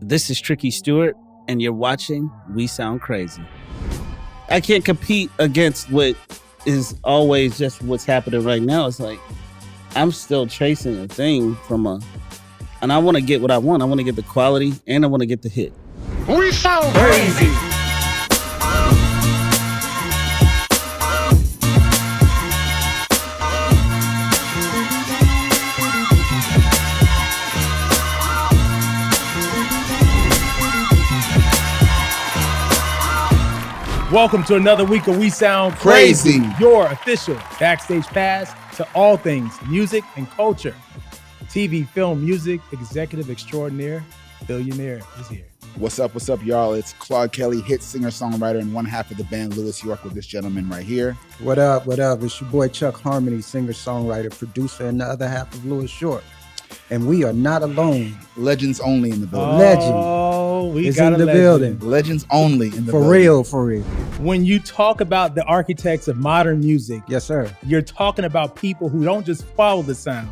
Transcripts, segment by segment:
This is Tricky Stewart, and you're watching We Sound Crazy. I can't compete against what is always just what's happening right now. It's like, I'm still chasing a thing and I want to get what I want. I want to get the quality, and I want to get the hit. We sound crazy. Welcome to another week of We Sound Crazy, your official backstage pass to all things music and culture. TV, film, music, executive extraordinaire, Phillionaire is here. What's up, y'all? It's Claude Kelly, hit singer-songwriter, and one half of the band Lewis York with this gentleman right here. What up? It's your boy Chuck Harmony, singer-songwriter, producer, and the other half of Lewis York. And we are not alone. Legends only in the building. We is got in the legend. building. Legends only in the For building. For real. When you talk about the architects of modern music, Yes, sir. you're talking about people who don't just follow the sound,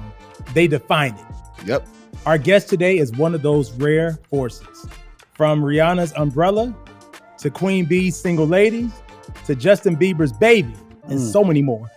they define it. Yep. Our guest today is one of those rare forces. From Rihanna's Umbrella, to Queen Bee's Single Ladies, to Justin Bieber's Baby, and so many more.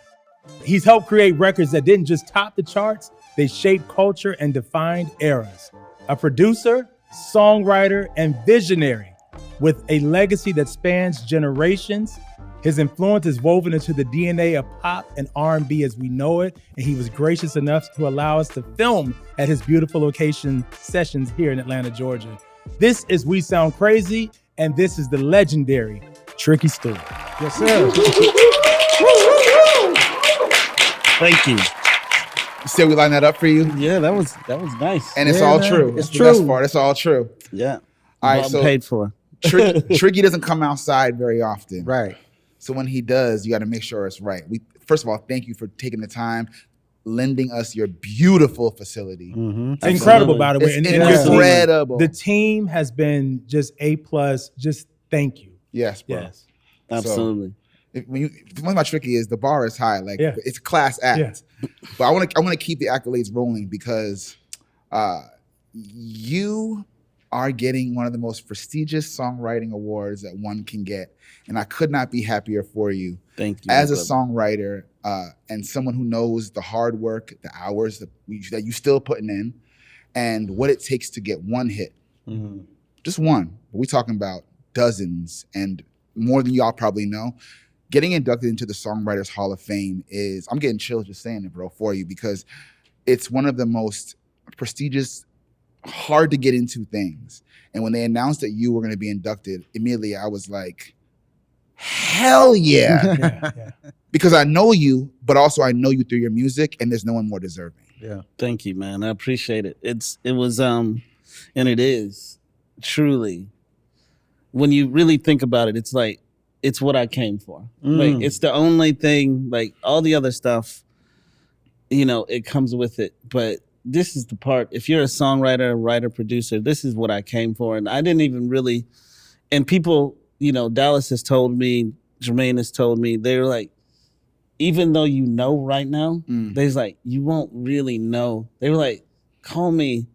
He's helped create records that didn't just top the charts, they shaped culture and defined eras. A producer, songwriter, and visionary with a legacy that spans generations. His influence is woven into the DNA of pop and R&B as we know it, and he was gracious enough to allow us to film at his beautiful location sessions here in Atlanta, Georgia. This is We Sound Crazy, and this is the legendary Tricky Stewart. Yes, sir. Thank you. You said we lined that up for you? Yeah, that was nice. And it's Yeah, all man. true. It's The true. best part, it's all true. Yeah. All right, Well, so paid for. Tricky doesn't come outside very often. Right. So when he does, you got to make sure it's right. First of all, thank you for taking the time, lending us your beautiful facility. It's incredible, by the way. It's And your team- incredible. the team has been just A+. Just thank you. Yes, bro. Yes. Absolutely. One of my tricky is the bar is high. Like Yeah. it's a class act. Yeah. But I want to keep the accolades rolling because you are getting one of the most prestigious songwriting awards that one can get, and I could not be happier for you. Thank you. As a brother. songwriter and someone who knows the hard work, the hours that you still putting in, and what it takes to get one hit, just one. But we're talking about dozens and more than y'all probably know. Getting inducted into the Songwriters Hall of Fame I'm getting chills just saying it, bro, for you, because it's one of the most prestigious, hard to get into things. And when they announced that you were going to be inducted, immediately I was like, hell yeah. Yeah. Because I know you, but also I know you through your music, and there's no one more deserving. Yeah. Thank you, man. I appreciate it. It was and it is truly, when you really think about it, it's like, it's what I came for. Like, it's the only thing, like all the other stuff, it comes with it. But this is the part, if you're a songwriter, writer, producer, this is what I came for. And I didn't even really, and people, Dallas has told me, Jermaine has told me, they're like, even though right now, they're like, you won't really know. They were like, call me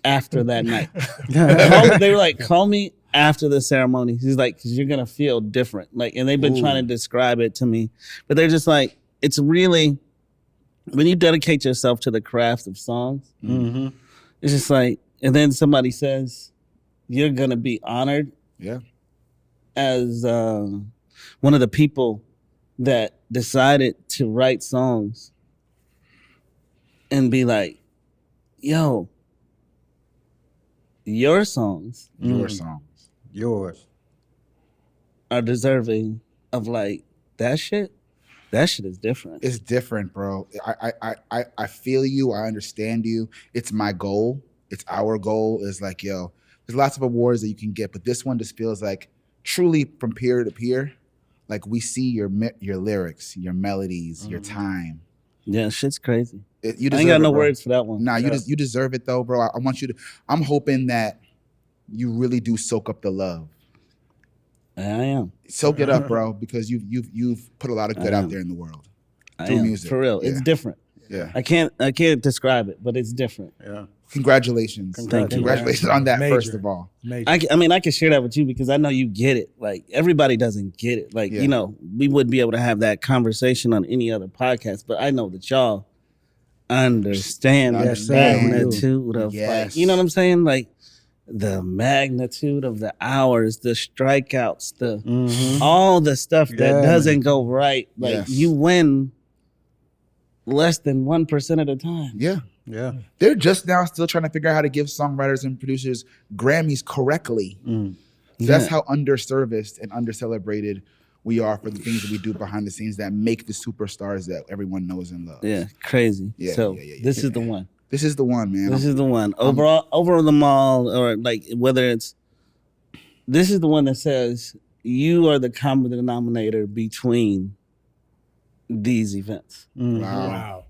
after that night. They were like, call me after the ceremony. He's like, because you're gonna feel different. Like, and they've been trying to describe it to me, but they're just like, it's really, when you dedicate yourself to the craft of songs, it's just like, and then somebody says, you're gonna be honored as one of the people that decided to write songs and be like, yo, your songs Yours. are deserving of like that shit. That shit is different. It's different, bro. I feel you. I understand you. It's my goal. It's our goal. Is like, yo, there's lots of awards that you can get, but this one just feels like truly from peer to peer. Like, we see your lyrics, your melodies, your time. Yeah, shit's crazy. You I ain't got no bro. words for that one. Nah, you deserve it though, bro. I want you to. I'm hoping that you really do soak up the love. I am. Soak it up, bro, because you've put a lot of good out there in the world I through am. music. For real. Yeah. It's different. Yeah. I can't describe it, but it's different. Yeah. Congratulations. Thank you. Congratulations on that, Major. first of all. Major. I mean, I can share that with you because I know you get it. Like, everybody doesn't get it. Like, Yeah. you know, we wouldn't be able to have that conversation on any other podcast, but I know that y'all understand Yes, the sir, magnitude of, Yes. like, you know what I'm saying? Like, the magnitude of the hours, the strikeouts, the all the stuff that Yeah, doesn't go right. Like, Yes. you win less than 1% of the time. Yeah. Yeah. They're just now still trying to figure out how to give songwriters and producers Grammys correctly. That's Yeah. how underserviced and undercelebrated we are for the things that we do behind the scenes that make the superstars that everyone knows and loves. Yeah, crazy. Yeah, So yeah. this is the one. This is the one, man. This is the one. Over them all, or like whether it's, this is the one that says you are the common denominator between these events. Wow.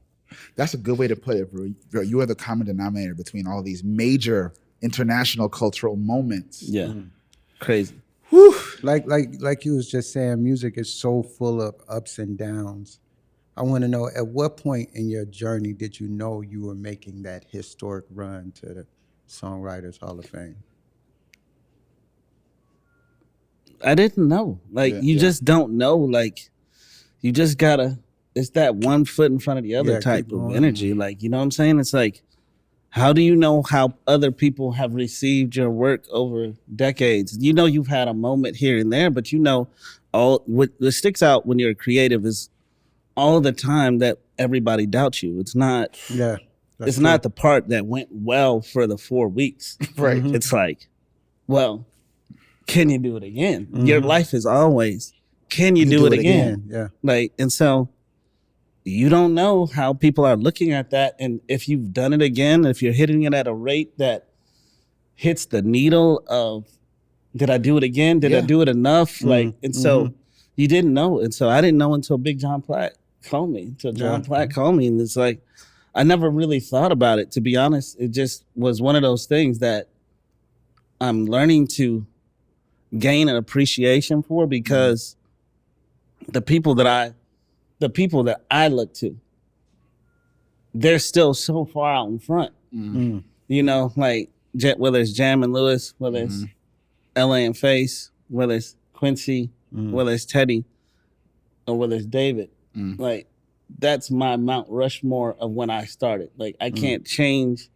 That's a good way to put it, bro. You are the common denominator between all these major international cultural moments. Yeah, crazy. Like you was just saying, music is so full of ups and downs. I want to know, at what point in your journey did you know you were making that historic run to the Songwriters Hall of Fame? I didn't know. Like, you just don't know. Like, you just gotta, it's that one foot in front of the other Yeah, type keep of going. energy. Like, you know what I'm saying? It's like, how do you know how other people have received your work over decades? You know, you've had a moment here and there, but you know, all what sticks out when you're creative is all the time that everybody doubts you. It's not, Yeah. it's not the part that went well for the 4 weeks. Right. It's like, well, can you do it again? Your life is always, can you do it again? Yeah. Like, and so you don't know how people are looking at that. And if you've done it again, if you're hitting it at a rate that hits the needle of, did I do it again? Did I do it enough? Like, and so you didn't know. And so I didn't know until Big John Platt called me, until John Platt called me. And it's like, I never really thought about it, to be honest. It just was one of those things that I'm learning to gain an appreciation for, because the people that I look to, they're still so far out in front. You know, like whether it's Jam and Lewis, whether it's LA and Face, whether it's Quincy, whether it's Teddy, or whether it's David. Like, that's my Mount Rushmore of when I started. Like, I can't change.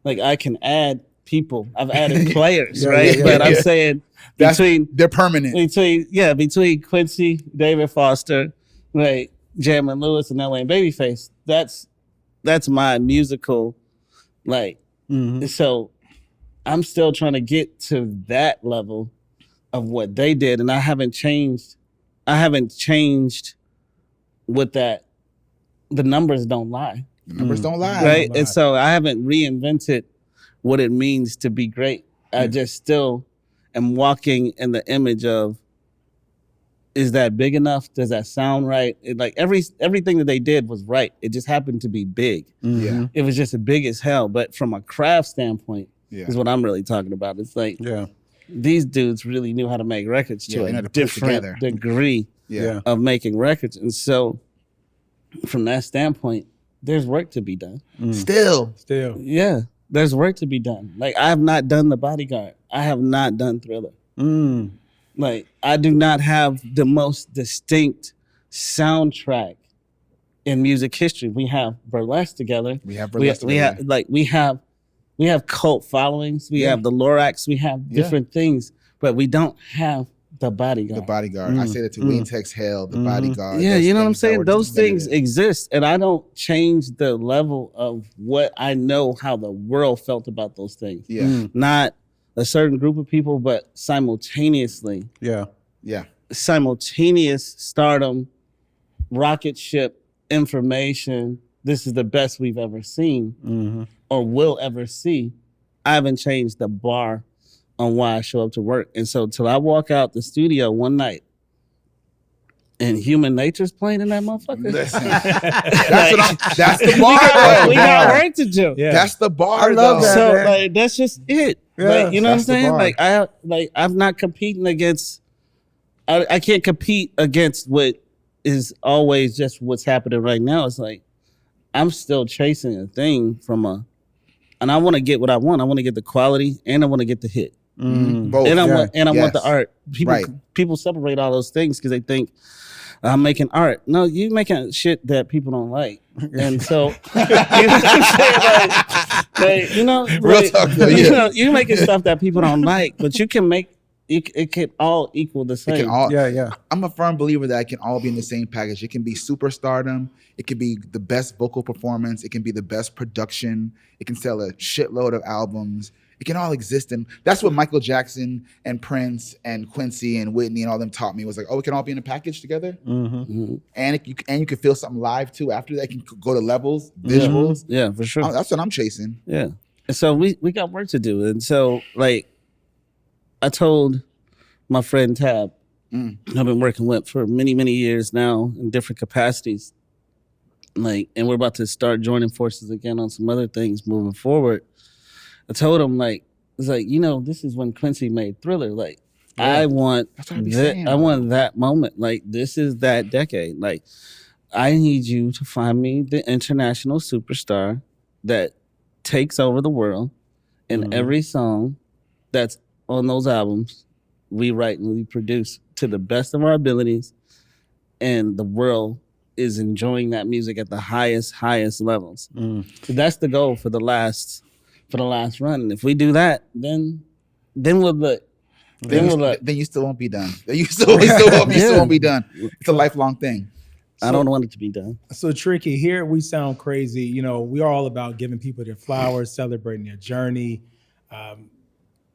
Like, I can add people. I've added players, right? But I'm saying They're permanent. Between Quincy, David Foster, like Jam and Lewis, and LA and Babyface, that's my musical, like. So I'm still trying to get to that level of what they did, and I haven't changed with that. The numbers don't lie. The numbers don't lie. Right? And so I haven't reinvented what it means to be great. I just still am walking in the image of, is that big enough? Does that sound right? Like, everything that they did was right. It just happened to be big. Yeah. It was just big as hell. But from a craft standpoint, Yeah. is what I'm really talking about. It's like, Yeah. these dudes really knew how to make records Yeah, to they know a to put it different together. degree Yeah. of making records. And so from that standpoint, there's work to be done. Still. Yeah, there's work to be done. Like, I have not done The Bodyguard. I have not done Thriller. Like, I do not have the most distinct soundtrack in music history. We have Burlesque together. We have Burlesque together. We have cult followings. We have the Lorax. We have different things, but we don't have The Bodyguard. The Bodyguard. I say that to Wayne Tex Hell, The Bodyguard. Yeah, those you know what I'm things that saying? were Those just things definitive. exist, and I don't change the level of what I know how the world felt about those things. Yeah. Not a certain group of people, but simultaneously. Yeah. Yeah. Simultaneous stardom, rocket ship, information. This is the best we've ever seen or will ever see. I haven't changed the bar on why I show up to work. And so till I walk out the studio one night and Human Nature's playing in that motherfucker. Listen. That's the bar, though. We got work to do. Yeah. That's the bar, I love though. that. So man. like, that's just it. Yeah, Like, you know what I'm that's the saying? bar. I'm not competing against. I can't compete against what is always just what's happening right now. It's like, I'm still chasing a thing and I want to get what I want. I want to get the quality and I want to get the hit. Both. And I Yeah. want the art. Right. People separate all those things because they think I'm making art. No, you making shit that people don't like. And so you know what I'm saying? Like, you know, Real like, talk, though, you yeah. know, you're making stuff that people don't like, but you can make it can all equal the It same. can all, Yeah. I'm a firm believer that it can all be in the same package. It can be superstardom. It can be the best vocal performance. It can be the best production. It can sell a shitload of albums. It can all exist. And that's what Michael Jackson and Prince and Quincy and Whitney and all them taught me was like, oh, it can all be in a package together. And you can feel something live too after that. It can go to levels, visuals. Yeah, for sure. That's what I'm chasing. Yeah. And so we got work to do. And so like I told my friend Tab, I've been working with for many, many years now in different capacities. Like, and we're about to start joining forces again on some other things moving forward. I told him like, it's like, you know, this is when Quincy made Thriller. Like, I want That's what I be saying. I want that moment. Like, this is that decade. Like, I need you to find me the international superstar that takes over the world. And every song that's on those albums, we write and we produce to the best of our abilities. And the world is enjoying that music at the highest levels. So that's the goal for the last run. And if we do that, then we'll look. Then you still won't be done. You still won't be done. It's a lifelong thing. I don't want it to be done. So Tricky, here we sound crazy. You know, we are all about giving people their flowers, celebrating their journey.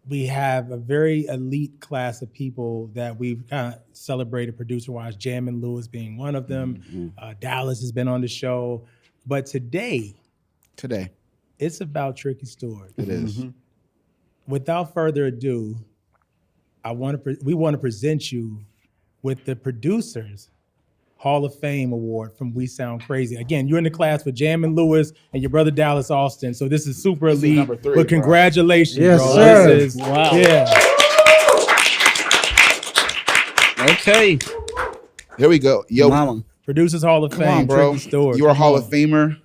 We have a very elite class of people that we've kind of celebrated producer-wise, Jam and Lewis being one of them. Dallas has been on the show. But today, it's about Tricky Stewart. It is. Without further ado, we want to present you with the Producers Hall of Fame Award from We Sound Crazy. Again, you're in the class with Jam and Lewis and your brother Dallas Austin. So this is super elite. number 3, but congratulations, Yes, bro. sir. This is, Wow. Yeah. Okay. Here we go. Yo, Mama. Producers Hall of come Fame, on, bro. Tricky Stewart. You're a Come Hall on. of Famer,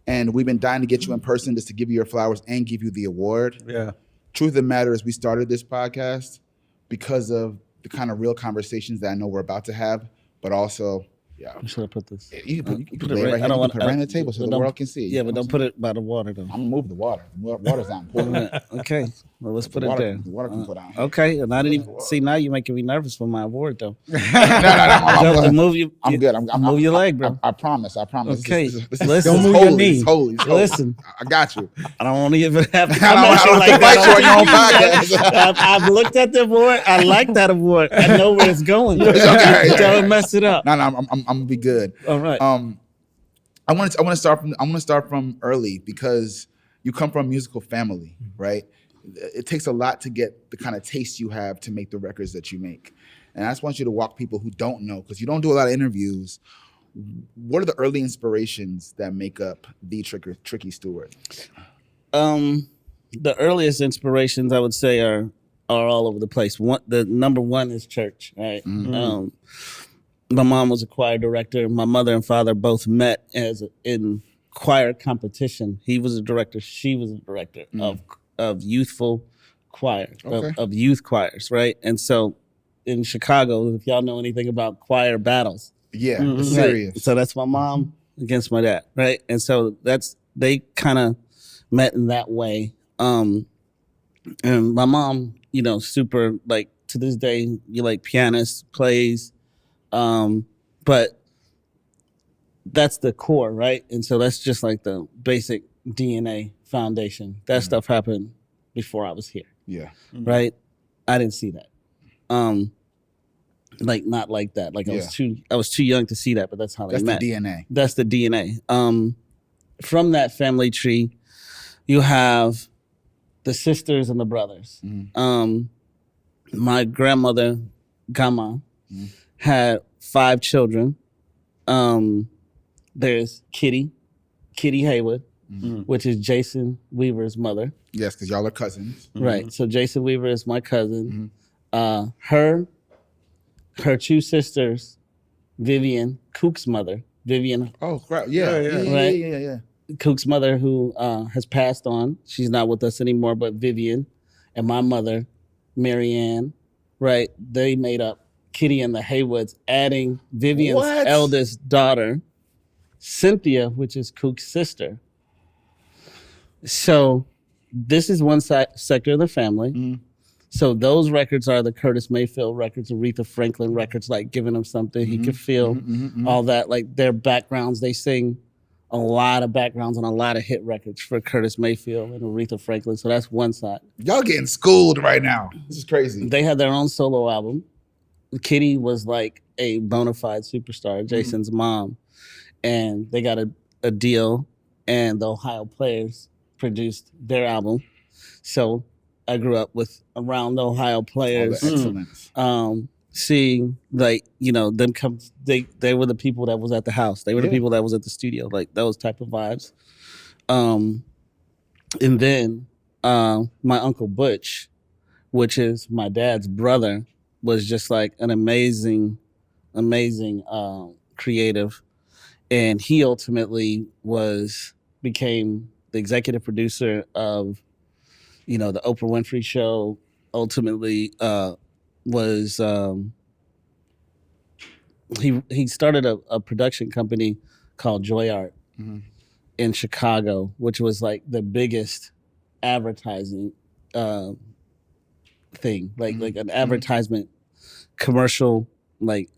and we've been dying to get you in person just to give you your flowers and give you the award. Yeah. Truth of the matter is we started this podcast because of the kind of real conversations that I know we're about to have, but also, Where should I put this? you can Put lay it it right I here. don't You want can put it right on the table so the world can see. Yeah, but don't put it by the water though. I'm gonna move the water. The water's not important. Okay. Well, let's put it water, there. The water can put on. Okay. And I didn't even see. Now you're making me nervous for my award though. No. I'm Move you. I'm good. I'm move your leg, bro. I promise. Okay. This is Listen. Don't move holy. your knee. It's holy. It's holy. Listen. I got you. I don't want to even have to I come don't at you have like to fight you on that. your own podcast. I've looked at the award. I like that award. I know where it's going. okay. Don't mess it up. No, I'm gonna be good. All right. I want to start from early because you come from a musical family, right? It takes a lot to get the kind of taste you have to make the records that you make. And I just want you to walk people who don't know, because you don't do a lot of interviews. What are the early inspirations that make up the Tricky Stewart? The earliest inspirations I would say are all over the place. The number one is church, right? My mom was a choir director. My mother and father both met in choir competition. He was a director. She was a director of youthful choir, of youth choirs, right? And so in Chicago, if y'all know anything about choir battles. Yeah, it's serious. Right? So that's my mom against my dad, right? And so they kind of met in that way. And my mom, super, like, to this day, pianist, plays, but that's the core, right? And so that's just like the basic DNA foundation. That stuff happened before I was here. Yeah. Right? I didn't see that. Not like that. Like I was too young to see that, but that's how they met. That's the DNA. That's the DNA. From that family tree, you have the sisters and the brothers. My grandmother, Gama, had 5 children. There's Kitty Haywood, which is Jason Weaver's mother. Yes, because y'all are cousins. Right. So Jason Weaver is my cousin. Her 2 sisters, Vivian, Cook's mother, Vivian. Oh, crap. Yeah. Right. Yeah. Cook's mother, who has passed on. She's not with us anymore, but Vivian and my mother, Marianne, right? They made up Kitty and the Haywoods, adding Vivian's What? eldest daughter, Cynthia, which is Cook's sister. So this is one sector of the family. Mm. So those records are the Curtis Mayfield records, Aretha Franklin records, like giving him something he could feel, all that, like their backgrounds. They sing a lot of backgrounds on a lot of hit records for Curtis Mayfield and Aretha Franklin. So that's one side. Y'all getting schooled right now. This is crazy. They had their own solo album. Kitty was like a bona fide superstar, Jason's mom. And they got a deal, and the Ohio Players produced their album. So I grew up with around the Ohio Players. Oh, excellent. Seeing, like, you know, them come, they were the people that was at the house. They were the people that was at the studio, like those type of vibes. And then my Uncle Butch, which is my dad's brother, was just like an amazing creative. And he ultimately became the executive producer of, you know, the Oprah Winfrey Show. Ultimately, he started a production company called Joy Art in Chicago, which was like the biggest advertising thing, like an advertisement commercial, like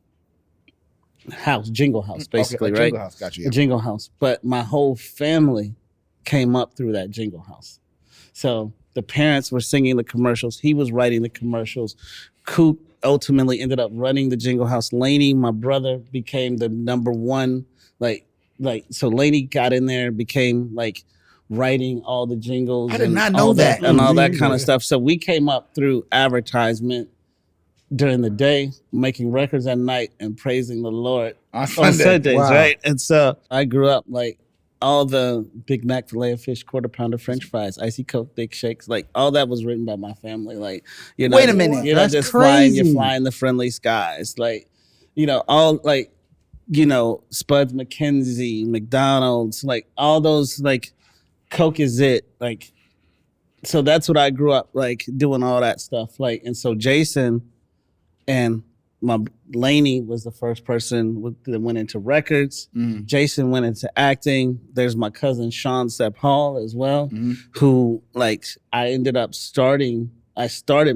jingle house, basically, okay, right? Jingle house, got you. A jingle house. But my whole family came up through that jingle house. So the parents were singing the commercials. He was writing the commercials. Coop ultimately ended up running the jingle house. Laney, my brother, became the number one. So Laney got in there, became like writing all the jingles. I did not know all that. and all that kind of stuff. So we came up through advertisement during the day, making records at night, and praising the Lord On on Sundays, Wow. right? And so I grew up like all the Big Mac, filet of fish, quarter pounder French fries, icy Coke, thick shakes, like all that was written by my family. Like, you know, Wait a minute. you're not That's just crazy. you're flying the friendly skies. Like, you know, all like, you know, Spuds McKenzie, McDonald's, like all those, like Coke is it. Like, so that's what I grew up like doing, all that stuff. Like, and so Jason and my Laney was the first person that went into records. Jason went into acting. There's my cousin Sean Sepp Hall as well, who like I started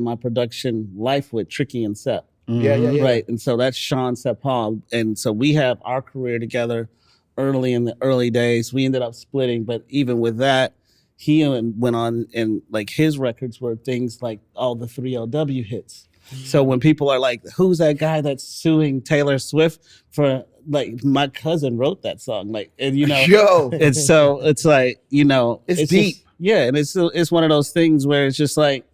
my production life with Tricky and Sepp. Yeah. Right. And so that's Sean Sepp Hall. And so we have our career together early in the early days. We ended up splitting, but even with that, he went on, and like his records were things like all the 3LW hits. So when people are like, who's that guy that's suing Taylor Swift for, like, my cousin wrote that song, like, and you know, Yo. it's so it's like, you know, It's deep. And it's one of those things where it's just like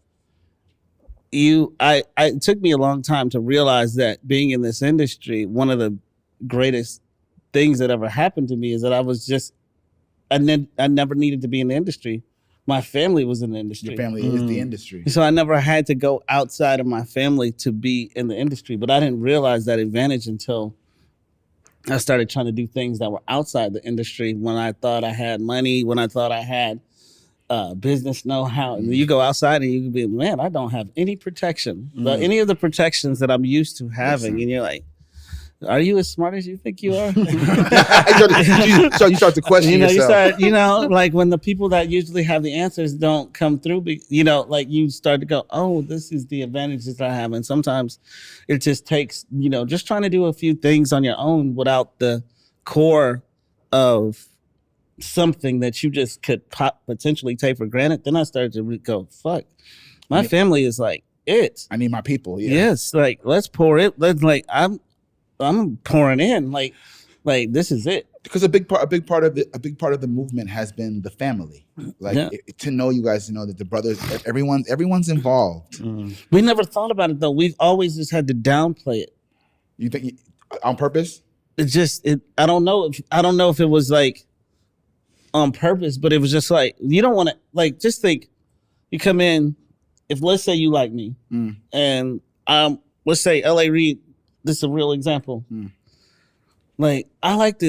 it took me a long time to realize that being in this industry, one of the greatest things that ever happened to me is that I never needed to be in the industry. My family was in the industry. Your family is the industry. So I never had to go outside of my family to be in the industry. But I didn't realize that advantage until I started trying to do things that were outside the industry, when I thought I had money, when I thought I had business know-how. And you go outside and you can be, man, I don't have any protection. But any of the protections that I'm used to having. And you're like, are you as smart as you think you are? So you start to question yourself. You start, like when the people that usually have the answers don't come through, like you start to go, oh, this is the advantages I have. And sometimes it just takes, just trying to do a few things on your own without the core of something that you just could potentially take for granted. Then I started to go, fuck, my family is like it. I need my people. Yeah. Yes, like let's pour it. I'm pouring in, like this is it. Because a big part of the movement has been the family. To know you guys, to know that the brothers, everyone's involved. We never thought about it though. We've always just had to downplay it. You think on purpose? I don't know if it was like on purpose, but it was just like, you don't want to, like, just think, you come in, if let's say you like me, and let's say L.A. Reid, this is a real example. Like I like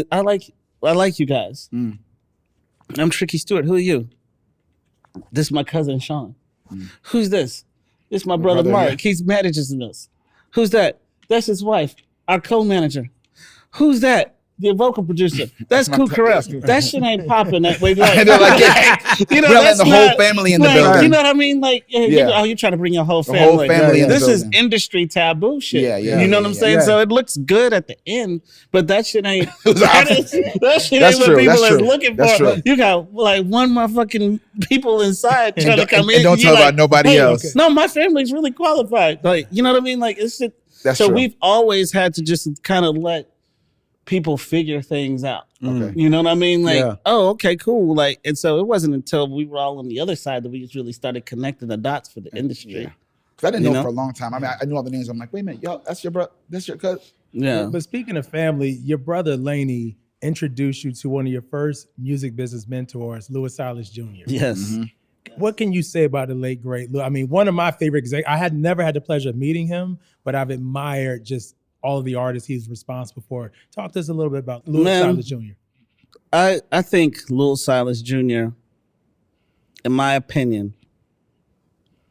you guys. I'm Tricky Stewart. Who are you? This is my cousin Sean. Who's this? This is my brother Mark. Yeah. He's manages this. Who's that? That's his wife, our co-manager. Who's that? The vocal producer. That's Cool Carell. That shit ain't popping that way. Like, you know, that's the whole family in the building. You know what I mean? Like, you're trying to bring your whole family. The whole family in the This is building. industry taboo shit. Yeah. You know what I'm saying? Yeah. So it looks good at the end, but that shit ain't. that shit That's ain't true. what people That's are true. looking That's for. true. You got like one motherfucking people inside trying to come in. And don't tell about nobody else. okay. No, my family's really qualified. Like, you know what I mean? Like, it's just, That's so true. we've always had to just kind of let people figure things out. Okay. You know what I mean? Like, Yeah. oh, okay, cool. Like, and so it wasn't until we were all on the other side that we just really started connecting the dots for the industry. Yeah. Because I didn't You know know? for a long time. I mean, I knew all the names. I'm like, wait a minute, yo, that's your brother. That's your cousin. Yeah. But speaking of family, your brother Laney introduced you to one of your first music business mentors, Louis Silas Jr. Yes. What can you say about the late great Louis? I mean, one of my favorite I had never had the pleasure of meeting him, but I've admired just all of the artists he's responsible for. Talk to us a little bit about Louis Man. Silas Jr. I think Lil Silas Jr., in my opinion,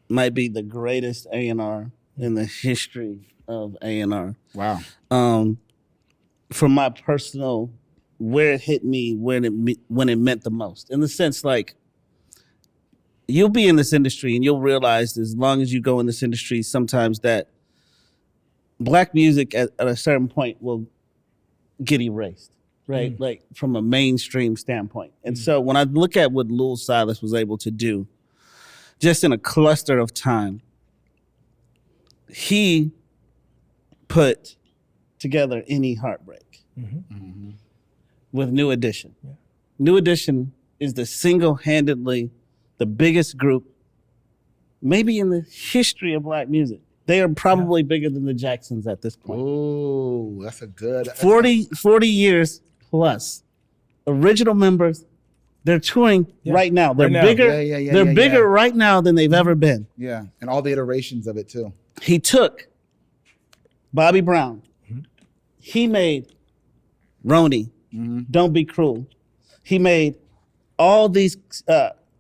might be the greatest A&R in the history of A&R. Wow. From my personal, where it hit me, when it meant the most. In the sense, like, you'll be in this industry and you'll realize as long as you go in this industry, sometimes that Black music at a certain point will get erased, right? Like from a mainstream standpoint. And so when I look at what Lil Silas was able to do, just in a cluster of time, he put together Any Heartbreak with New Edition. Yeah. New Edition is the single-handedly the biggest group maybe in the history of Black music. They are probably bigger than the Jacksons at this point. Oh, that's a good 40 years plus. Original members, they're touring right now. They're Right now. bigger. Yeah, they're bigger right now than they've ever been. Yeah, and all the iterations of it too. He took Bobby Brown. He made Roni, Don't Be Cruel. He made all these,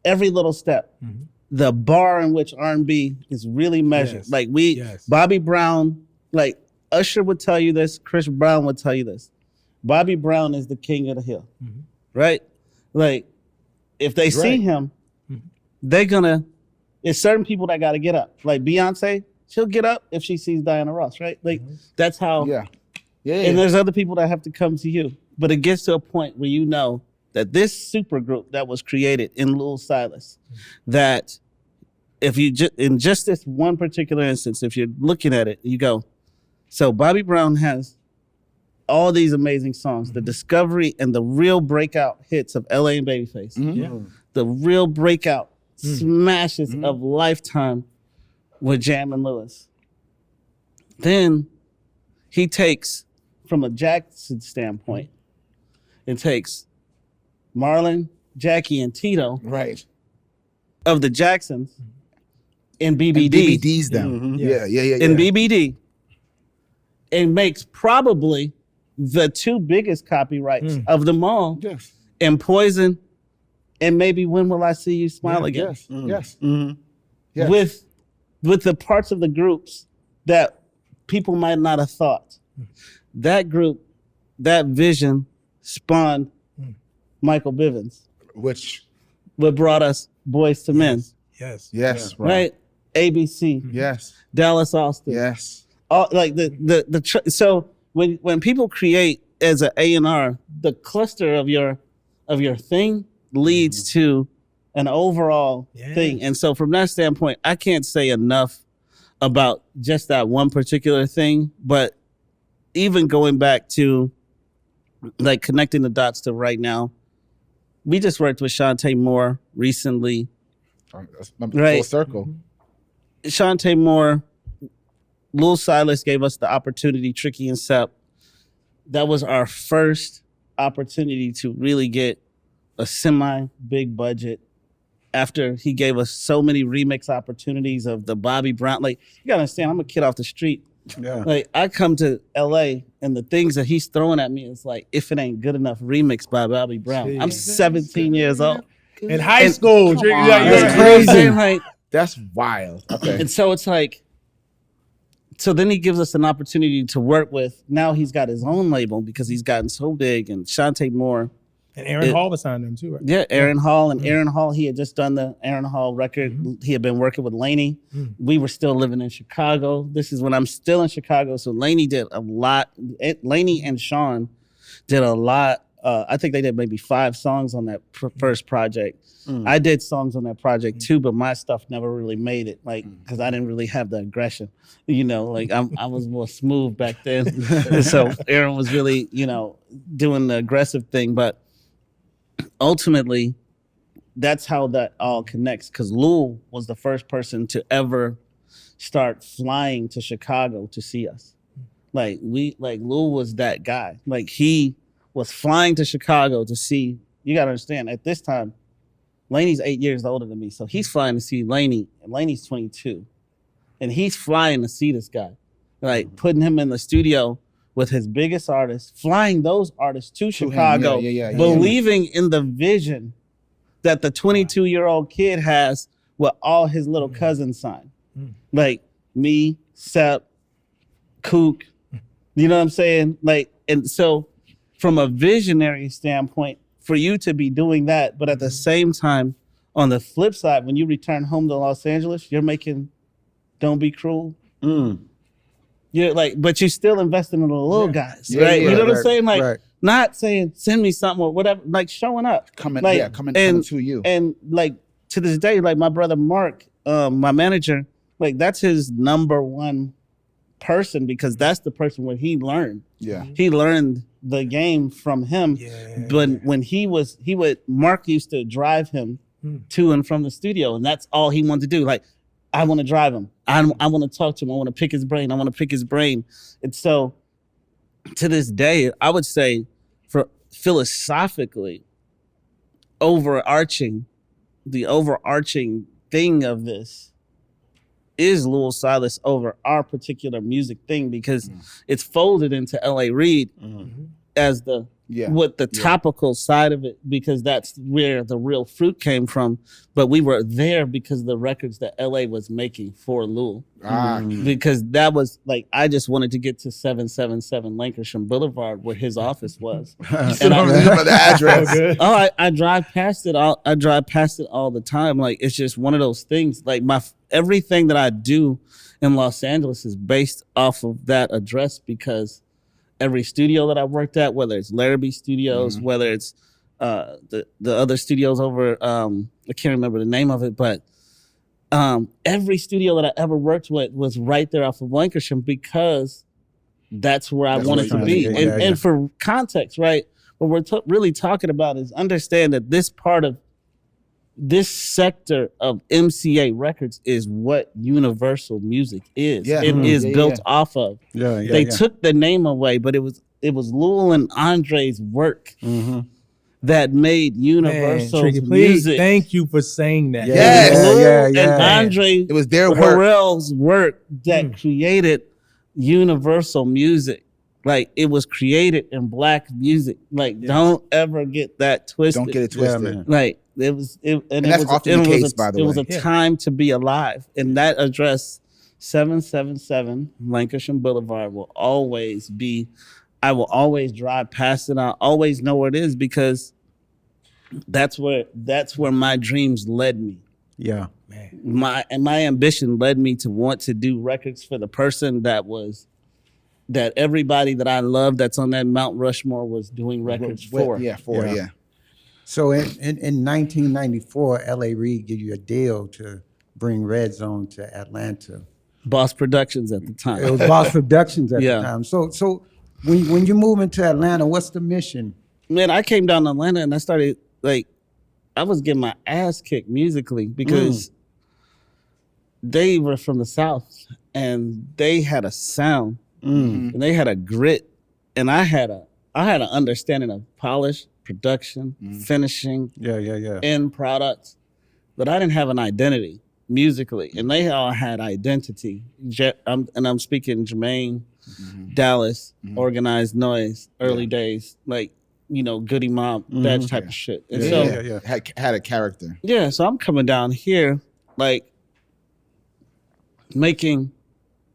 Every Little Step. The bar in which R&B is really measured. Yes. Like Yes. Bobby Brown, like Usher would tell you this, Chris Brown would tell you this. Bobby Brown is the king of the hill, right? Like if they see him, they're gonna, it's certain people that gotta get up. Like Beyonce, she'll get up if she sees Diana Ross, right? Like that's how, Yeah. and there's other people that have to come to you. But it gets to a point where you know that this super group that was created in Lil Silas, that if you in just this one particular instance, if you're looking at it, you go, so Bobby Brown has all these amazing songs, the discovery and the real breakout hits of LA and Babyface, the real breakout smashes of Lifetime with Jam and Lewis. Then he takes, from a Jackson standpoint, it takes Marlon, Jackie, and Tito Right. of the Jacksons in BBD. And BBD's them. Yeah. In BBD, and makes probably the two biggest copyrights of them all, Yes. in Poison and maybe When Will I See You Smile Again. Yes. Yes. With the parts of the groups that people might not have thought. That group, that vision spawned Michael Bivins, Which what brought us Boys to Men, Yes. right? ABC, Yes. Dallas Austin, Yes. all like so when people create as an A&R, the cluster of your thing leads to an overall thing. And so from that standpoint, I can't say enough about just that one particular thing, but even going back to like connecting the dots to right now, we just worked with Shantae Moore recently. That's full Right. circle. Shantae Moore, Lil Silas gave us the opportunity, Tricky and Sep. That was our first opportunity to really get a semi-big budget after he gave us so many remix opportunities of the Bobby Brown. Like, you gotta understand, I'm a kid off the street. Yeah. Like I come to LA and the things that he's throwing at me is like, If It Ain't Good Enough remix by Bobby Brown. I'm 17 years old. In high school. Come on. That's Yeah. crazy. Like, That's wild. Okay. and so it's like, so then he gives us an opportunity to work with. Now he's got his own label because he's gotten so big. And Shantae Moore. And Aaron Hall was signed him too, right? Yeah, Aaron Hall. And Aaron Hall, he had just done the Aaron Hall record. He had been working with Lainey. We were still living in Chicago. This is when I'm still in Chicago. So Lainey did a lot. Lainey and Sean did a lot. I think they did maybe 5 songs on that first project. I did songs on that project too, but my stuff never really made it, like, because I didn't really have the aggression, you know, like I was more smooth back then. And so Aaron was really, you know, doing the aggressive thing. But ultimately, that's how that all connects, because Lul was the first person to ever start flying to Chicago to see us. Like Lul was that guy. Like he was flying to Chicago to see. You gotta understand, at this time, Lainey's 8 years older than me, so he's flying to see Lainey, and Lainey's 22, and he's flying to see this guy, like putting him in the studio with his biggest artists, flying those artists to Chicago, believing in the vision that the 22-year-old kid has with all his little cousins signed, like me, Sep, Kook, you know what I'm saying? Like, and so from a visionary standpoint, for you to be doing that, but at the same time, on the flip side, when you return home to Los Angeles, you're making Don't Be Cruel. You're like, but you're still investing in the little guys, right? You know what I'm saying? Like, not saying send me something or whatever, like showing up, coming to you. And like to this day, like my brother Mark, my manager, like that's his number one person, because that's the person where he learned. He learned the game from him. But when Mark used to drive him to and from the studio, and that's all he wanted to do. Like, I want to drive him. I want to talk to him. I want to pick his brain. And so to this day, I would say, for philosophically, the overarching thing of this is Lil Silas over our particular music thing, because it's folded into L.A. Reid as the topical side of it, because that's where the real fruit came from. But we were there because of the records that L.A. was making for Lul. Because that was like, I just wanted to get to 777 Lancashire Boulevard where his office was. And I remember the address. I drive past it all. I drive past it all the time. Like, it's just one of those things. Like, everything that I do in Los Angeles is based off of that address, because every studio that I worked at, whether it's Larrabee Studios, whether it's the other studios over, I can't remember the name of it, but every studio that I ever worked with was right there off of Lancashire, because that's where I wanted to be. And for context, right, what we're really talking about is understand that this sector of MCA Records is what Universal Music is. It is built off of. They took the name away, but it was Lul and Andre's work that made Universal Music. Thank you for saying that. Lul and Andre, it was their work. Pharrell's work that created Universal Music. Like, it was created in black music. Like, don't ever get that twisted. Don't get it twisted. Like, and that's often the case, by the way. It was a time to be alive. And that address, 777 Lancashire Boulevard, will always be, I will always drive past it. I always know where it is, because that's where my dreams led me. My ambition led me to want to do records for the person that everybody that I love that's on that Mount Rushmore was doing records for. So in 1994, L.A. Reid gave you a deal to bring Red Zone to Atlanta. Boss Productions at the time. It was Boss Productions at the time. So when you move into Atlanta, what's the mission? Man, I came down to Atlanta and I started, like, I was getting my ass kicked musically, because they were from the South and they had a sound and they had a grit, and I had an understanding of polish, production, finishing, end products, but I didn't have an identity. musically, and they all had identity. I'm speaking Jermaine, Dallas, Organized Noise, early days, like, Goody Mob, that type of shit. And so had a character. Yeah, so I'm coming down here like making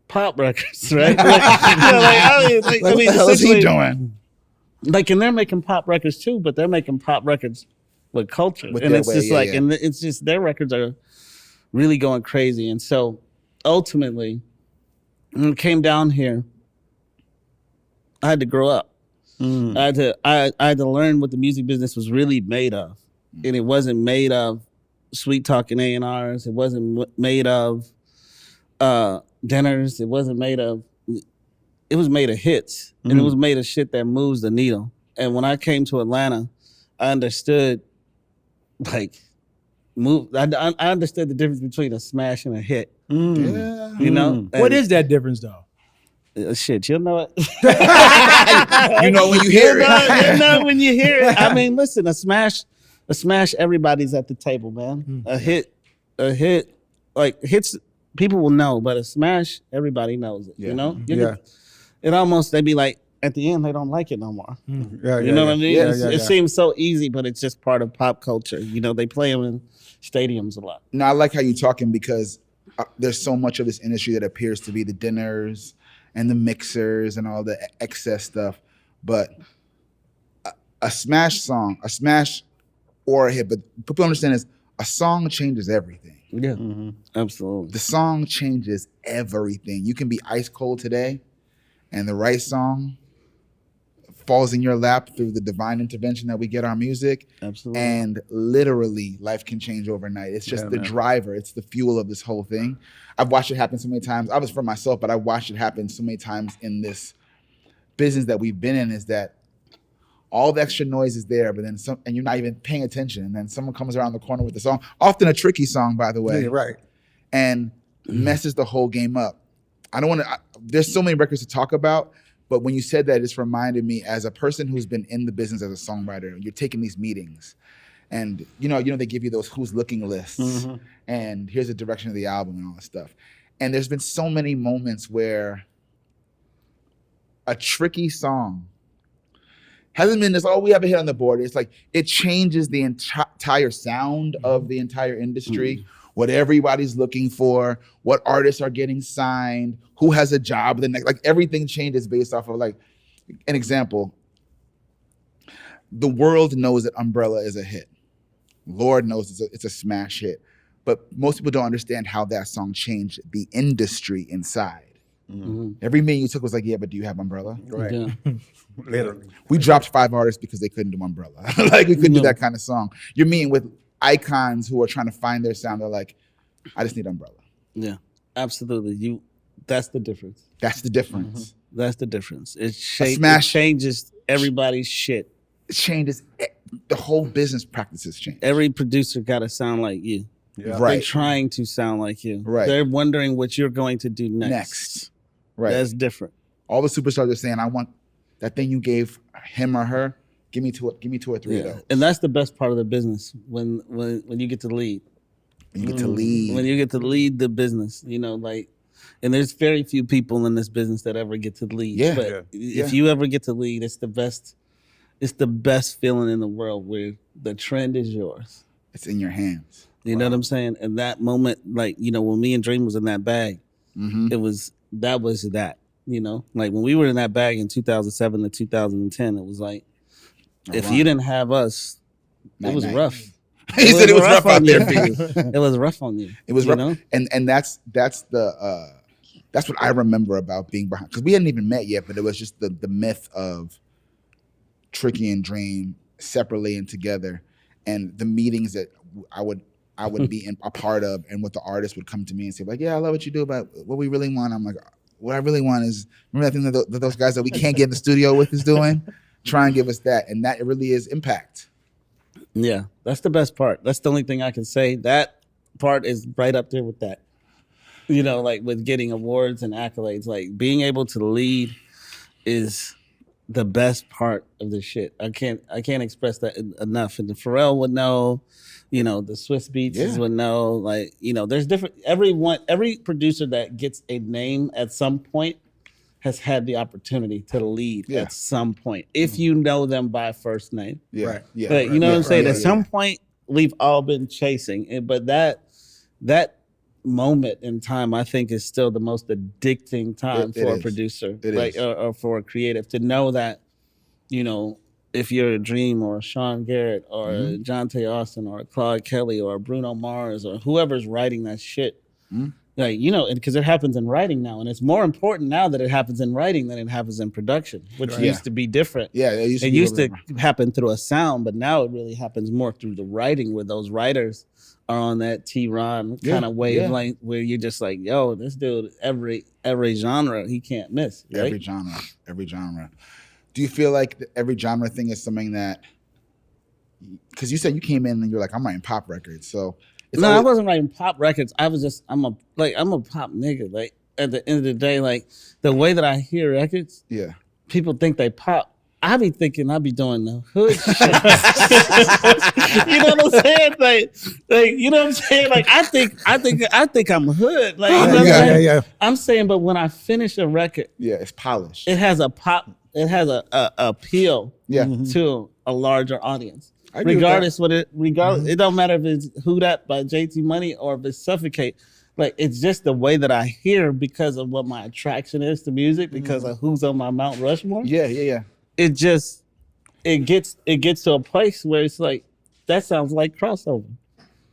pop records, right? What the hell is he doing? Like, and they're making pop records too, but they're making pop records with culture, With and their it's way, just yeah, like, yeah. and it's just their records are really going crazy. And so ultimately, when it came down here, I had to grow up. I had to learn what the music business was really made of, and it wasn't made of sweet talking A&Rs. It wasn't made of dinners. It wasn't made of. It was made of hits, and it was made of shit that moves the needle. And when I came to Atlanta, I understood, like, I understood the difference between a smash and a hit. Yeah. What is that difference, though? Shit, you'll know it. You know when you hear it. You know when you hear it. I mean, listen, a smash, everybody's at the table, man. A hit, like hits, people will know, but a smash, everybody knows it. Yeah. You know? Yeah. It almost, they be like, at the end, they don't like it no more. Yeah, You know what I mean? Yeah, It seems so easy, but it's just part of pop culture. They play them in stadiums a lot. No, I like how you're talking because there's so much of this industry that appears to be the dinners and the mixers and all the excess stuff. But a smash song, a smash or a hit, but people understand is a song changes everything. Yeah, absolutely. The song changes everything. You can be ice cold today, and the right song falls in your lap through the divine intervention that we get our music. Absolutely. And literally life can change overnight. It's just the driver. It's the fuel of this whole thing. I've watched it happen so many times. I was for myself, but I watched it happen so many times in this business that we've been in, is that all the extra noise is there, but then some, and you're not even paying attention. And then someone comes around the corner with a song, often a tricky song, by the way. Yeah, right. And messes the whole game up. I don't want to, there's so many records to talk about, but when you said that, it's reminded me as a person who's been in the business as a songwriter, you're taking these meetings and they give you those who's looking lists and here's the direction of the album and all that stuff. And there's been so many moments where a tricky song hasn't been this, we have a hit on the board. It's like, it changes the entire sound of the entire industry, what everybody's looking for, what artists are getting signed, who has a job the next, like everything changes based off of, like, an example. The world knows that Umbrella is a hit. Lord knows it's a smash hit. But most people don't understand how that song changed the industry inside. Every meeting you took was like, yeah, but do you have Umbrella? Right. Yeah. Literally. We dropped 5 artists because they couldn't do Umbrella. Like, we couldn't do that kind of song. You're meeting with icons who are trying to find their sound. They're like, I just need Umbrella. Yeah, absolutely. That's the difference. That's the difference. That's the difference. It smash- changes everybody's shit. It changes, the whole business practices change. Every producer got to sound like you. Yeah. Right. They're trying to sound like you. Right. They're wondering what you're going to do next. Next. Right. That's different. All the superstars are saying, I want that thing you gave him or her. Give me 2 or 3 of those. And that's the best part of the business, when you get to lead. You get to lead. When you get to lead the business, and there's very few people in this business that ever get to lead. Yeah. But if you ever get to lead, it's the best feeling in the world, where the trend is yours. It's in your hands. You know what I'm saying? And that moment, like, when me and Dream was in that bag, that was that, like when we were in that bag in 2007 to 2010, it was like, if you didn't have us, it was rough. He said it was rough out there for you. It was rough on you. It was rough. know? And that's what I remember about being behind, because we hadn't even met yet, but it was just the myth of Tricky and Dream separately and together, and the meetings that I would be a part of, and what the artists would come to me and say, like, yeah, I love what you do, but what we really want, I'm like, what I really want is, remember that thing that those guys that we can't get in the studio with is doing? Try and give us that. And that really is impact. Yeah, that's the best part. That's the only thing I can say. That part is right up there with that. Like with getting awards and accolades, like being able to lead is the best part of the shit. I can't express that enough. And the Pharrell would know, the Swiss Beats would know. Like, there's different. Every producer that gets a name at some point has had the opportunity to lead at some point. If you know them by first name, Right. Yeah. But you know what I'm saying. At some yeah. point, we've all been chasing it, but that moment in time, I think, is still the most addicting time for a producer, or for a creative, to know that, if you're a Dream or a Sean Garrett or a Jonte Austin or a Claude Kelly or a Bruno Mars or whoever's writing that shit, like, because it happens in writing now, and it's more important now that it happens in writing than it happens in production, which used to be different. Yeah, it used to happen through a sound, but now it really happens more through the writing, where those writers are on that T-Ron kind of wavelength, where you're just like, yo, this dude, every genre he can't miss. Right? Every genre. Do you feel like every genre thing is something that? Because you said you came in and you're like, I'm writing pop records, so. I wasn't writing pop records. I was just, I'm a pop nigga. Like, at the end of the day, like, the way that I hear records, people think they pop. I be thinking I be doing the hood shit. You know what I'm saying? Like, you know what I'm saying? Like, I think I'm hood. Like, you know what I'm saying? I'm saying, but when I finish a record, it's polished. It has a pop. It has a appeal to a larger audience. Regardless, it don't matter if it's Who Dat by JT Money or if it's Suffocate. Like, it's just the way that I hear, because of what my attraction is to music, because of who's on my Mount Rushmore. Yeah. It gets to a place where it's like, that sounds like crossover.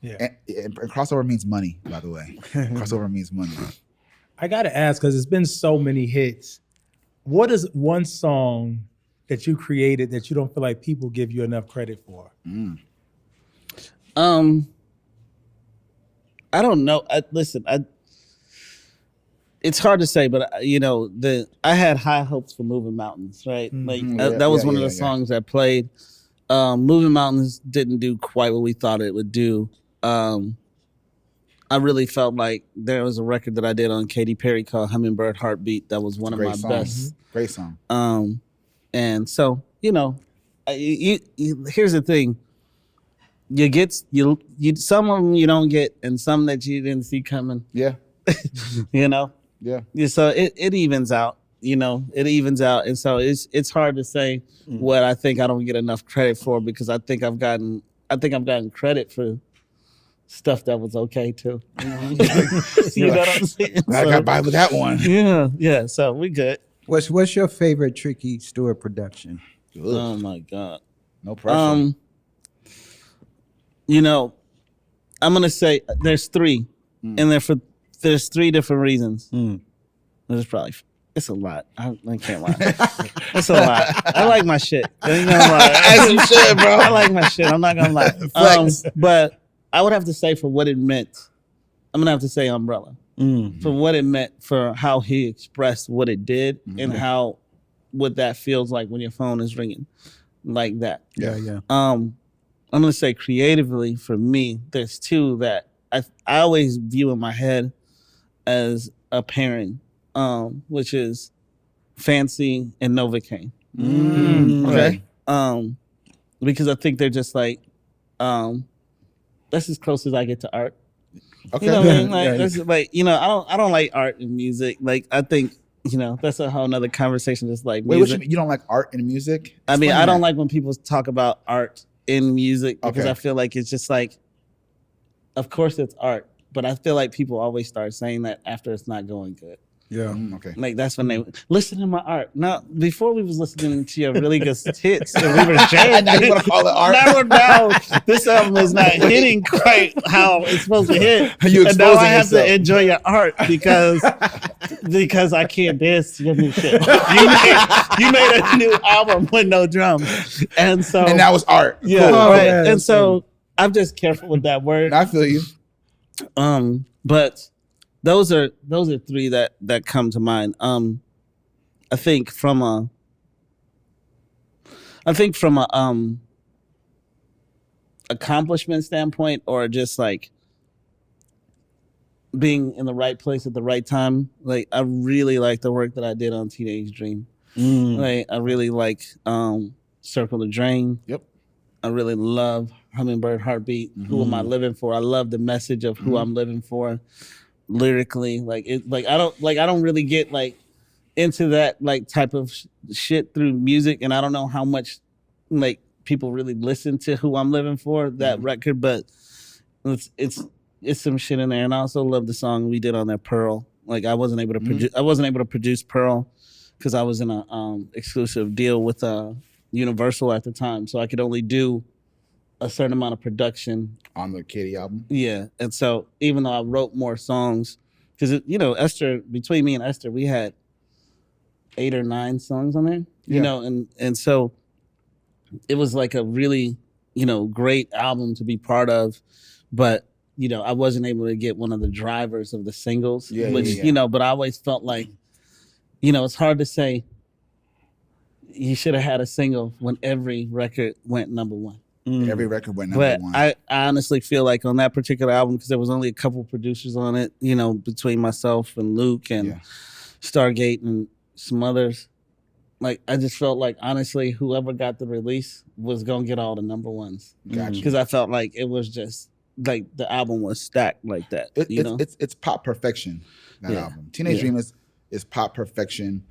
Yeah. And crossover means money, by the way. Crossover means money. I gotta ask, because it's been so many hits. What is one song that you created that you don't feel like people give you enough credit for? I don't know. It's hard to say, but I had high hopes for Moving Mountains, right? That was one of the songs that played. Moving Mountains didn't do quite what we thought it would do. I really felt like there was a record that I did on Katy Perry called Hummingbird Heartbeat that was one of my best. Great song. And so, here's the thing. You get some of them you don't get, and some that you didn't see coming. Yeah. Yeah. So it evens out. It evens out, and so it's hard to say what I think I don't get enough credit for, because I think I've gotten credit for stuff that was okay too. You know what I'm saying? I got by with that one. Yeah. So we good. What's your favorite Tricky Stewart production? Oh my God. No pressure. I'm gonna say there's three, and there's three different reasons. It's a lot. I can't lie. It's a lot. I like my shit. I ain't gonna lie. As you should, bro. I like my shit. I'm not gonna lie. But I would have to say, for what it meant, I'm gonna have to say Umbrella. For what it meant, for how he expressed what it did, and what that feels like when your phone is ringing like that. Yeah. I'm gonna say creatively, for me, there's two that I always view in my head as a pairing, which is Fancy and Novocaine. Okay. Because I think they're just like, that's as close as I get to art. Okay. You know what I mean? Like, that's like, I don't like art and music. Like, I think, that's a whole nother conversation. Just like Wait, music. what you don't like art and music? I mean, I don't like when people talk about art in music, because I feel like it's just like, of course it's art, but I feel like people always start saying that after it's not going good. Yeah. Okay. Like, that's when they listen to my art. Now, before we was listening to your really good hits, and we were jamming. Now you want to call it art? Now this album is not hitting quite how it's supposed to hit. You and now I have yourself. to enjoy your art because I can't dance to your new shit. You made a new album with no drums, and that was art. Yeah, cool. right. Yeah, and so I'm just careful with that word. I feel you. But those are three that come to mind. I think from a accomplishment standpoint, or just like being in the right place at the right time. Like, I really like the work that I did on Teenage Dream. Like I really like Circle the Drain. Yep. I really love Hummingbird Heartbeat. Who am I living for? I love the message of who I'm living for lyrically. Like I don't really get like into that like type of shit through music, and I don't know how much like people really listen to Who I'm Living For, that record, but it's some shit in there. And I also love the song we did on there, Pearl. Like I wasn't able to produce Pearl because I was in a exclusive deal with Universal at the time, so I could only do a certain amount of production on the Katie album. Yeah, and so even though I wrote more songs, because Esther, between me and Esther, we had 8 or 9 songs on there. You know, and so it was like a really great album to be part of, but I wasn't able to get one of the drivers of the singles, but I always felt like it's hard to say you should have had a single when every record went number one. Every record went number one. I honestly feel like on that particular album, because there was only a couple producers on it, between myself and Luke and Stargate and some others, like I just felt like honestly whoever got the release was gonna get all the number ones. Gotcha. Because I felt like it was just like the album was stacked like that. It's pop perfection, that album. Teenage Dream is pop perfection.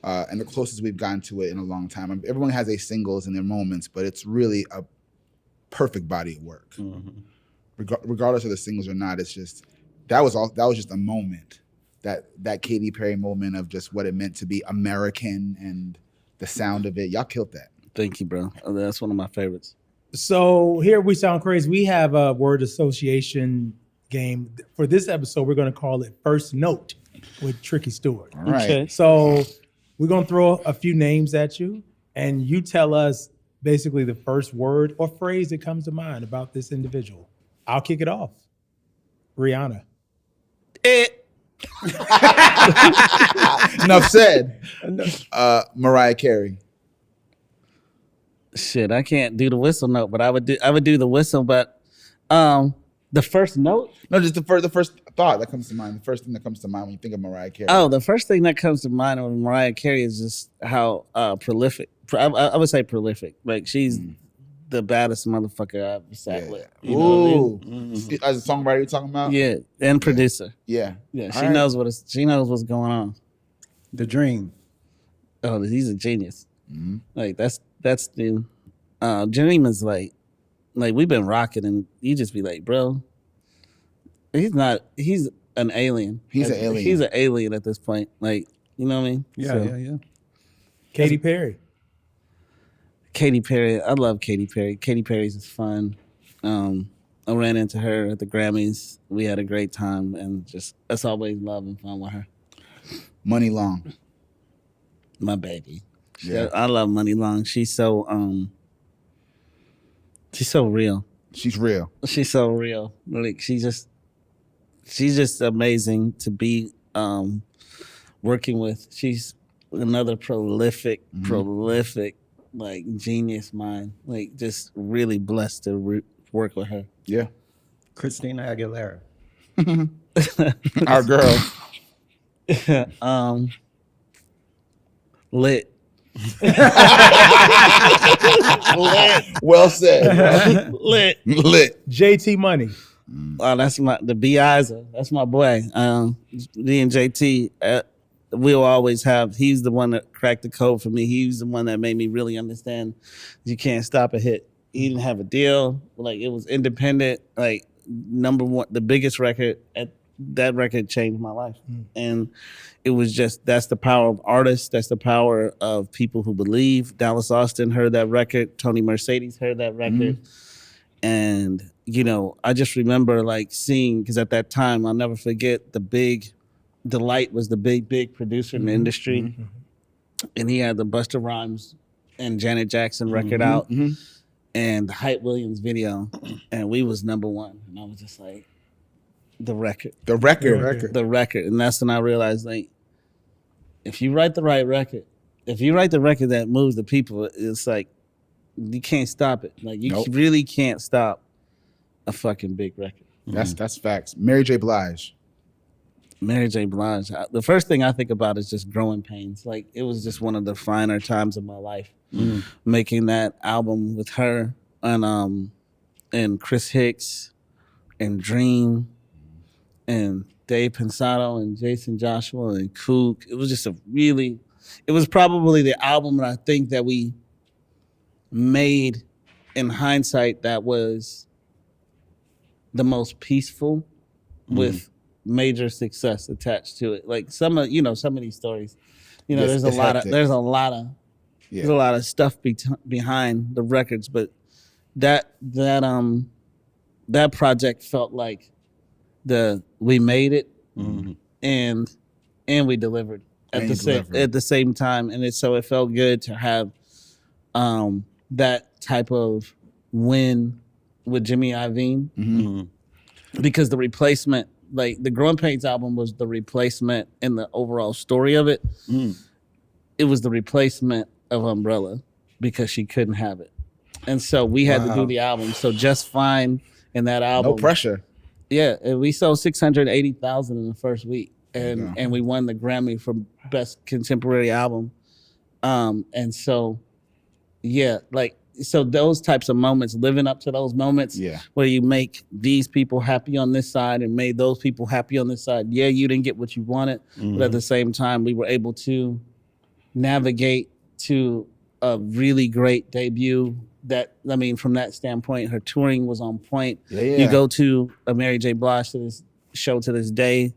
And the closest we've gotten to it in a long time. Everyone has their singles and their moments, but it's really a perfect body of work. Regardless of the singles or not, it's just that was just a moment, that Katy Perry moment of just what it meant to be American and the sound of it. Y'all killed that. Thank you, bro. That's one of my favorites. So here We Sound Crazy. We have a word association game. For this episode, we're going to call it First Note with Tricky Stewart. All right. Okay. So we're going to throw a few names at you, and you tell us basically the first word or phrase that comes to mind about this individual. I'll kick it off. Rihanna. Enough said. Mariah Carey. Shit, I can't do the whistle note, but I would do the whistle. But the first note? No, just the first thought that comes to mind. The first thing that comes to mind when you think of Mariah Carey. Oh, the first thing that comes to mind with Mariah Carey is just how prolific. I would say prolific. Like she's the baddest motherfucker I've ever sat with. You know what I mean? As a songwriter, you're talking about? Yeah, and producer. Yeah. She knows what's going on. The Dream. Oh, he's a genius. Like that's the Dream is like we've been rocking, and you just be like, bro, he's an alien. He's an alien. He's an alien at this point. Like, you know what I mean? Yeah. Katy Perry. Katy Perry. I love Katy Perry. Katy Perry's is fun. I ran into her at the Grammys. We had a great time, and just that's always love and fun with her. Money Long. My baby. Yeah. I love Money Long. She's so real. She's real. She's so real. Like she's just amazing to be working with. She's another prolific like genius mind. Like just really blessed to work with her. Yeah. Christina Aguilera. Our girl. Lit. Well said. Lit. JT Money. Oh, that's the B.I.'s-a. That's my boy. Me and JT, we'll always have. He's the one that cracked the code for me. He's the one that made me really understand you can't stop a hit. He didn't have a deal. Like it was independent. Like number one, the biggest record. That record changed my life, and it was just that's the power of artists. That's the power of people who believe. Dallas Austin heard that record. Tony Mercedes heard that record, and I just remember like seeing because at that time I'll never forget Delight was the big producer in the industry, and he had the Busta Rhymes and Janet Jackson record out, and the Hype Williams video, and we was number one, and I was just like. The record. And that's when I realized, like, if you write the right record, if you write the record that moves the people, it's like, you can't stop it. Like, you really can't stop a fucking big record. That's facts. Mary J. Blige. Mary J. Blige. The first thing I think about is just Growing Pains. Like, it was just one of the finer times of my life, making that album with her and Chris Hicks and Dream and Dave Pensado and Jason Joshua and Kook. It was just it was probably the album that I think that we made in hindsight that was the most peaceful with major success attached to it. Like some of these stories, there's a lot of stuff behind the records, but that project felt like we made it and we delivered at the same time, and so it felt good to have that type of win with Jimmy Iovine because the replacement, like the Growing Pains album, was the replacement in the overall story of it. It was the replacement of Umbrella because she couldn't have it, and so we had to do the album. So Just Fine in that album, no pressure. Yeah, and we sold 680,000 in the first week, and we won the Grammy for Best Contemporary Album. And so, so those types of moments, living up to those moments, where you make these people happy on this side and made those people happy on this side. Yeah, you didn't get what you wanted, but at the same time, we were able to navigate to a really great debut. From that standpoint, her touring was on point. You go to a Mary J. Blige show to this day,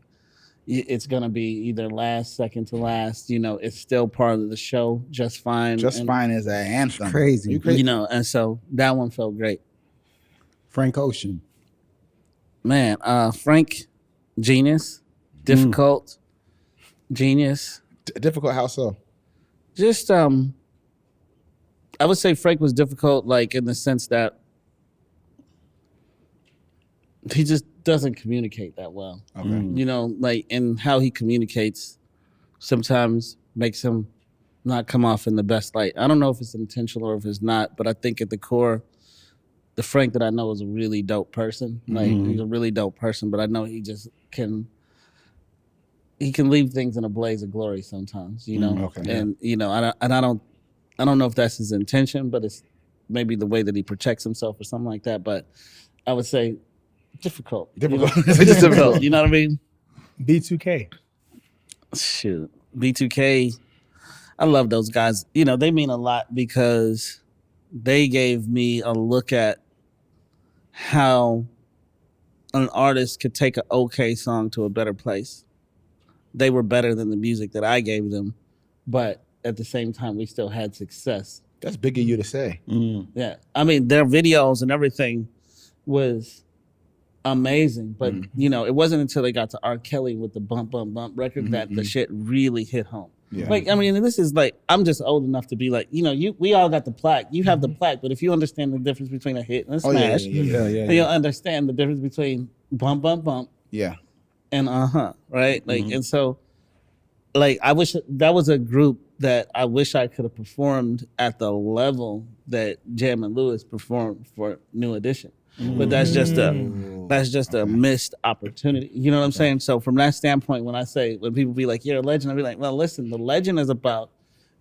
it's gonna be either last, second to last. It's still part of the show. Just Fine. Fine is an anthem. It's crazy. And so that one felt great. Frank Ocean. Man, Frank, genius, difficult, genius. Difficult. How so? Just I would say Frank was difficult, like in the sense that he just doesn't communicate that well. Okay. And how he communicates sometimes makes him not come off in the best light. I don't know if it's intentional or if it's not, but I think at the core, the Frank that I know is a really dope person. Like he's a really dope person, but I know he just can leave things in a blaze of glory sometimes, Okay. And I don't know if that's his intention, but it's maybe the way that he protects himself or something like that. But I would say difficult. It's difficult. You know what I mean? B2K. Shoot. B2K. I love those guys. They mean a lot because they gave me a look at how an artist could take an okay song to a better place. They were better than the music that I gave them, but at the same time, we still had success. That's big of you to say. Yeah. I mean, their videos and everything was amazing, but, it wasn't until they got to R. Kelly with the Bump, Bump, Bump record that the shit really hit home. Yeah. Like, I mean, this is like, I'm just old enough to be like, we all got the plaque. You have the plaque, but if you understand the difference between a hit and a smash, you'll understand the difference between Bump, Bump, Bump. Yeah. And right? Like, and so, like, I wish that was a group that I wish I could have performed at the level that Jam and Lewis performed for New Edition. But that's just a missed opportunity. You know what I'm saying? So from that standpoint, when people be like, you're a legend, I'll be like, well, listen, the legend is about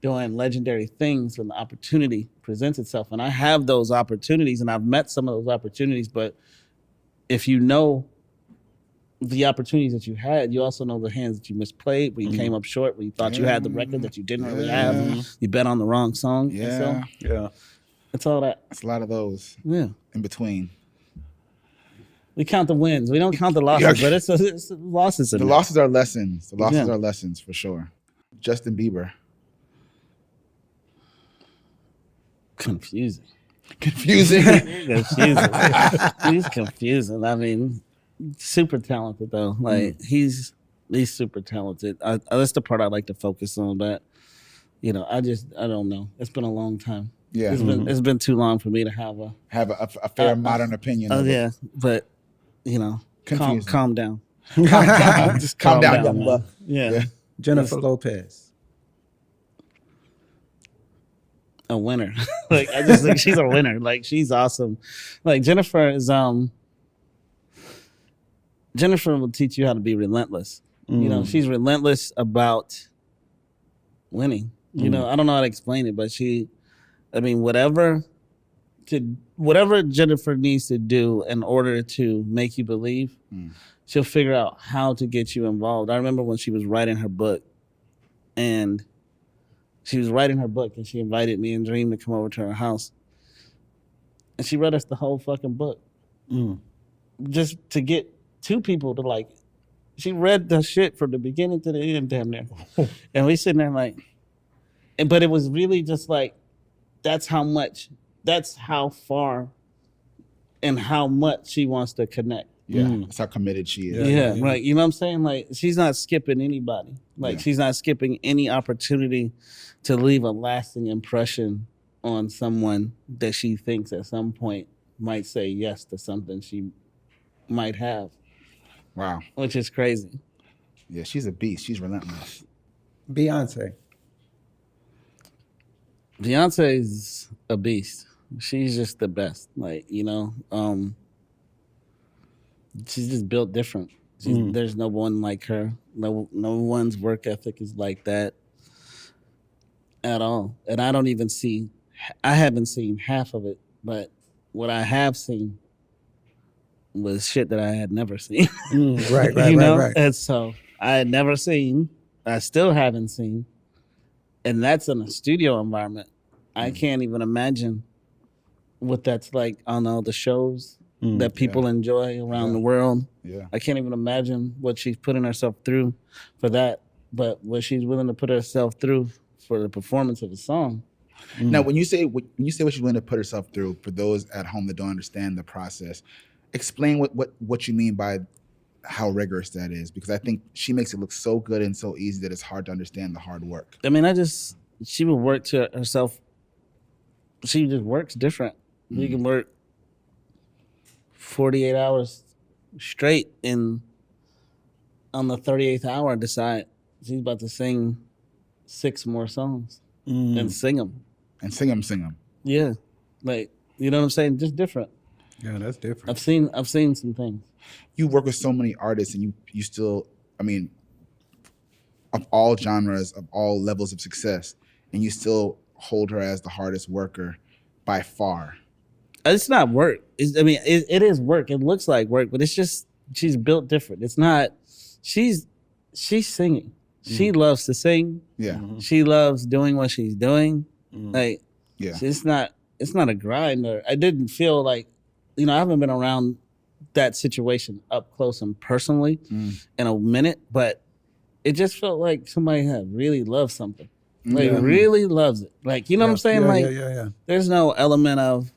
doing legendary things when the opportunity presents itself. And I have those opportunities and I've met some of those opportunities, but if you know the opportunities that you had, you also know the hands that you misplayed, where you came up short, where you thought you had the record that you didn't really have. You bet on the wrong song. Yeah. It's all that. It's a lot of those. Yeah. In between. We count the wins. We don't count the losses, but it's losses. The losses are lessons. The losses are lessons for sure. Justin Bieber. Confusing. He's confusing. I mean, super talented though. Like he's super talented. That's the part I like to focus on. But I don't know. It's been a long time. Yeah, it's been too long for me to have a fair modern opinion. Yeah, but calm down. Just calm down, young buck. Yeah. Jennifer Lopez. A winner. Like I just think she's a winner. Like she's awesome. Like Jennifer will teach you how to be relentless. You know, she's relentless about winning. You know, I don't know how to explain it, but whatever Jennifer needs to do in order to make you believe, she'll figure out how to get you involved. I remember when she was writing her book, and she invited me and Dream to come over to her house, and she read us the whole fucking book, just to get two people to like. She read the shit from the beginning to the end, damn near, and we sitting there like, but it was really just like, that's how far, and how much she wants to connect. Yeah, that's how committed she is. Yeah, right. You know what I'm saying? Like, she's not skipping anybody. Like, she's not skipping any opportunity to leave a lasting impression on someone that she thinks at some point might say yes to something she might have. Wow. Which is crazy. Yeah, she's a beast. She's relentless. Beyonce's a beast. She's just the best. Like, you know, she's just built different. There's no one like her. No one's work ethic is like that at all. And I haven't seen half of it, but what I have seen was shit that I had never seen. Right. And so I had never seen, I still haven't seen, and that's in a studio environment. I can't even imagine what that's like on all the shows that people enjoy around the world. Yeah. I can't even imagine what she's putting herself through for that, but what she's willing to put herself through for the performance of a song. Now, when you say what she's willing to put herself through, for those at home that don't understand the process, explain what you mean by how rigorous that is, because I think she makes it look so good and so easy that it's hard to understand the hard work. I mean, she would work to herself. She just works different. You can work 48 hours straight, and on the 38th hour decide she's about to sing 6 more songs and sing them. And sing them. Yeah. Like, you know what I'm saying? Just different. Yeah, that's different. I've seen some things. You work with so many artists, and you still, I mean, of all genres, of all levels of success, and you still hold her as the hardest worker by far. It's not work. It is work. It looks like work, but it's just, she's built different. It's not, she's singing. She loves to sing. Yeah. She loves doing what she's doing. Like, yeah. It's not a grind. Or I didn't feel like, I haven't been around that situation up close and personally in a minute, but it just felt like somebody had really loved something. Like, really loves it. Like, you know what I'm saying? Yeah. There's no element of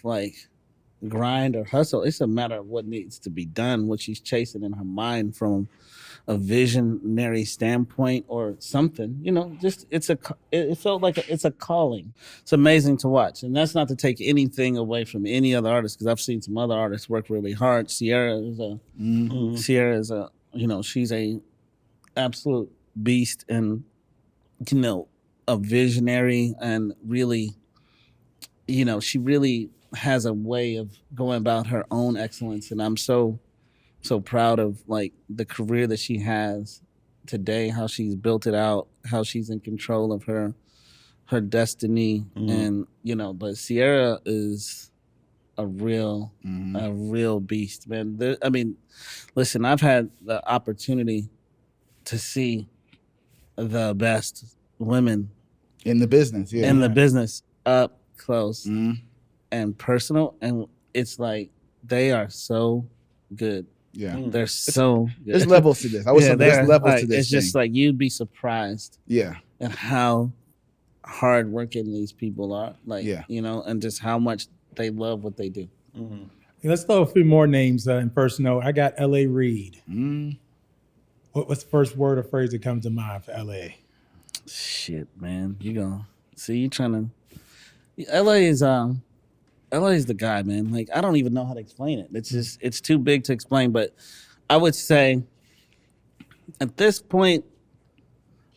like grind or hustle. It's a matter of what needs to be done, what she's chasing in her mind from a visionary standpoint or something. Just it felt like it's a calling. It's amazing to watch, and that's not to take anything away from any other artist, because I've seen some other artists work really hard. Sierra is a she's a absolute beast, and a visionary, and really, she really has a way of going about her own excellence, and I'm so proud of like the career that she has today, how she's built it out, how she's in control of her destiny. And but Sierra is a real beast, man. Listen, I've had the opportunity to see the best women in the business up close and personal, and it's like they are so good. Yeah, they're so good. There's levels to this. I would say there's levels to this. It's just like, you'd be surprised. Yeah, at how hard working these people are. Like, and just how much they love what they do. Let's throw a few more names in first note. I got L.A. Reid. What's the first word or phrase that comes to mind for L.A.? Shit, man. You gonna see, you trying to. L.A. is the guy, man. Like, I don't even know how to explain it. It's just, it's too big to explain. But I would say at this point,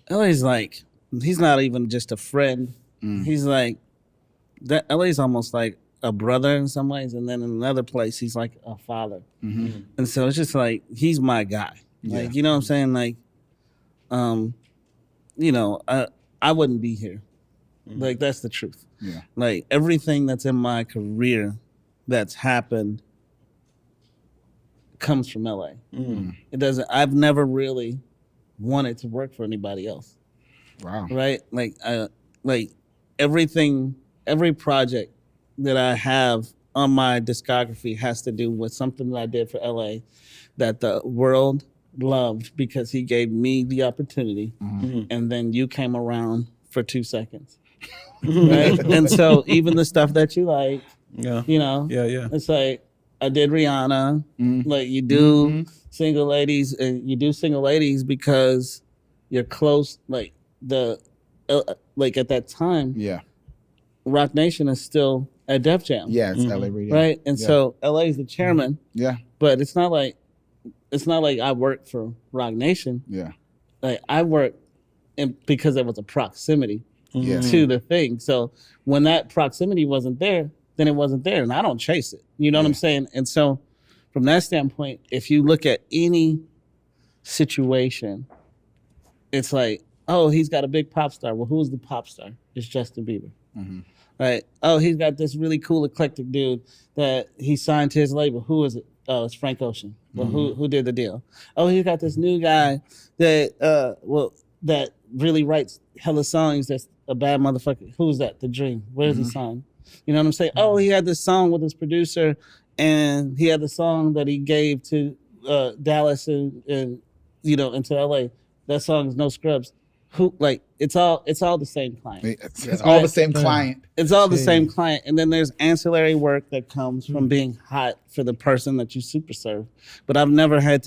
LA's like, he's not even just a friend. He's like, that LA's almost like a brother in some ways. And then in another place, he's like a father. And so it's just like, he's my guy. Like, Yeah. you know what I'm saying? Like, you know, I wouldn't be here. Like, that's the truth. Yeah. Like, everything that's in my career that's happened comes from LA. It doesn't, I've never really wanted to work for anybody else. Wow. Right? Like everything, every project that I have on my discography has to do with something that I did for LA that the world loved because he gave me the opportunity, and then you came around for 2 seconds. Right? And so even the stuff that you like, you know, it's like I did Rihanna. Like you do single ladies, and you do single ladies because you're close. Like like at that time, Yeah. Rock Nation is still at Def Jam. Yeah, it's LA Radio. Right? And so LA is the chairman. Yeah. But it's not like I work for Rock Nation. Yeah. Like I work because there was a proximity Yeah. to the thing. So when that proximity wasn't there, then it wasn't there, and I don't chase it. You know what I'm saying? And so from that standpoint, if you look at any situation, it's like, oh, he's got a big pop star. Well, who's the pop star? It's Justin Bieber. Right? Oh, he's got this really cool eclectic dude that he signed to his label. Who is it? Oh, it's Frank Ocean. Well, who did the deal? Oh, he's got this new guy that that really writes hella songs. That's a bad motherfucker. Who's that? The Dream. Where's he signed? You know what I'm saying? Oh, he had this song with his producer, and he had the song that he gave to Dallas and you know, into LA. That song is No Scrubs. Who, like, it's all the same client. It's all the same client. It's all the same client. And then there's ancillary work that comes from being hot for the person that you super serve. But I've never wanted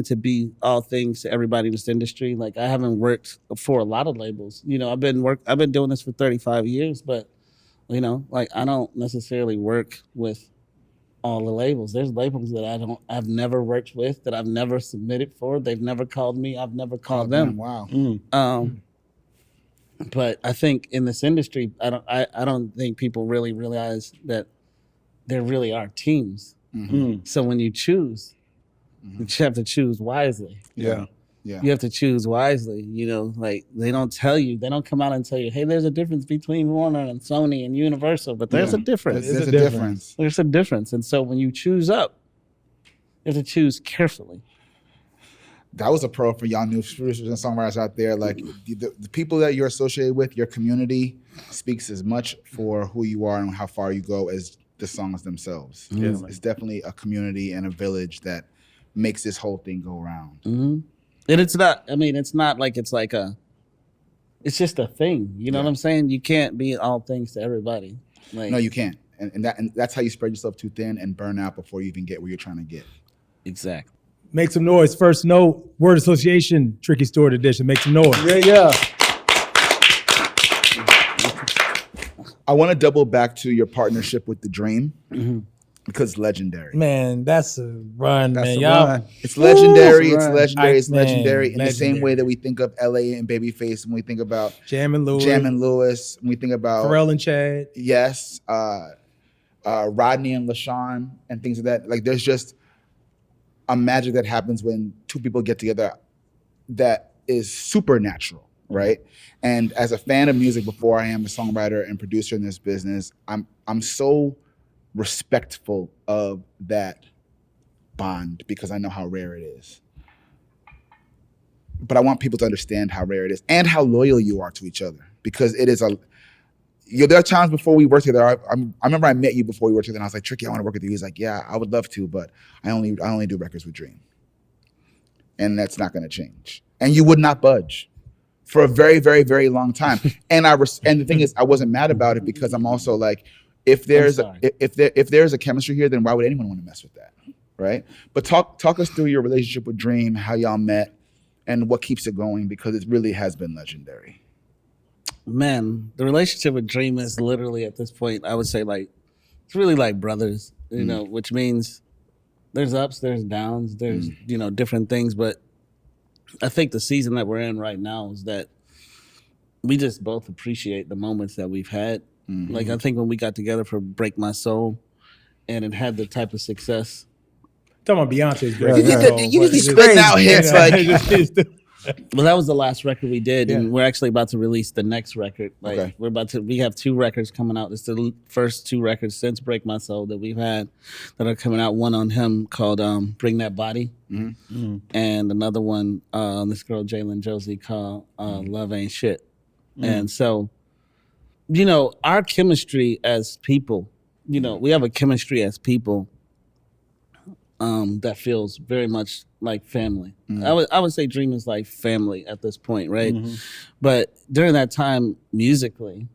to be all things to everybody in this industry. Like I haven't worked for a lot of labels. You know, I've been doing this for 35 years, but you know, like I don't necessarily work with all the labels. There's labels that I've never worked with, that I've never submitted for. They've never called me. I've never called them. Wow. But I think in this industry, I don't think people really realize that there really are teams. So when you choose, you have to choose wisely. Yeah. You have to choose wisely. You know, like they don't come out and tell you, hey, there's a difference between Warner and Sony and Universal, but there's a difference. There's a difference. There's a difference. And so when you choose up, you have to choose carefully. That was a pro for y'all new producers and songwriters out there. Like the people that you're associated with, your community speaks as much for who you are and how far you go as the songs themselves. It's definitely a community and a village that makes this whole thing go around. And it's not, I mean, it's not like it's it's just a thing. You know what I'm saying? You can't be all things to everybody. Like, No, you can't. And that's how you spread yourself too thin and burn out before you even get where you're trying to get. Exactly. Make some noise. First note, word association, Tricky Stewart edition. Make some noise. Yeah. I want to double back to your partnership with The Dream because it's legendary. Man, that's a run, That's man. a Y'all, run. It's legendary. It's Right. legendary. It's Man, legendary in the same legendary. way that we think of LA and Babyface, when we think about Jam and Lewis, Jam and Lewis, when we think about Pharrell and Chad. yes, Rodney and LaShawn and things like that. Like there's just a magic that happens when two people get together that is supernatural, right? And as a fan of music before I am a songwriter and producer in this business, I'm so respectful of that bond because I know how rare it is. But I want people to understand how rare it is and how loyal you are to each other, because it is there are times before we worked together. I remember I met you before we worked together, and I was like, Tricky, I want to work with you. He's like, yeah, I would love to, but I only do records with Dream, and that's not going to change. And you would not budge for a very, very, very long time. And the thing is, I wasn't mad about it because I'm also like, if there's a chemistry here, then why would anyone want to mess with that, right? But talk us through your relationship with Dream, how y'all met, and what keeps it going, because it really has been legendary. Man, the relationship with Dream is literally at this point, I would say like, it's really like brothers, you know, which means there's ups, there's downs, there's, you know, different things. But I think the season that we're in right now is that we just both appreciate the moments that we've had. Like, I think when we got together for Break My Soul and it had the type of success Talking about Beyonce's great. You just be spitting out hits like. Well, that was the last record we did, and Yeah. we're actually about to release the next record. Like Okay. we have 2 records coming out. It's the first 2 records since Break My Soul that we've had that are coming out. One on him called Bring That Body, and another one on this girl Jalen Josie called Love Ain't Shit. And so, you know, our chemistry as people, you know, we have a chemistry as people that feels very much like family. I would say Dream is like family at this point, right? But during that time, musically,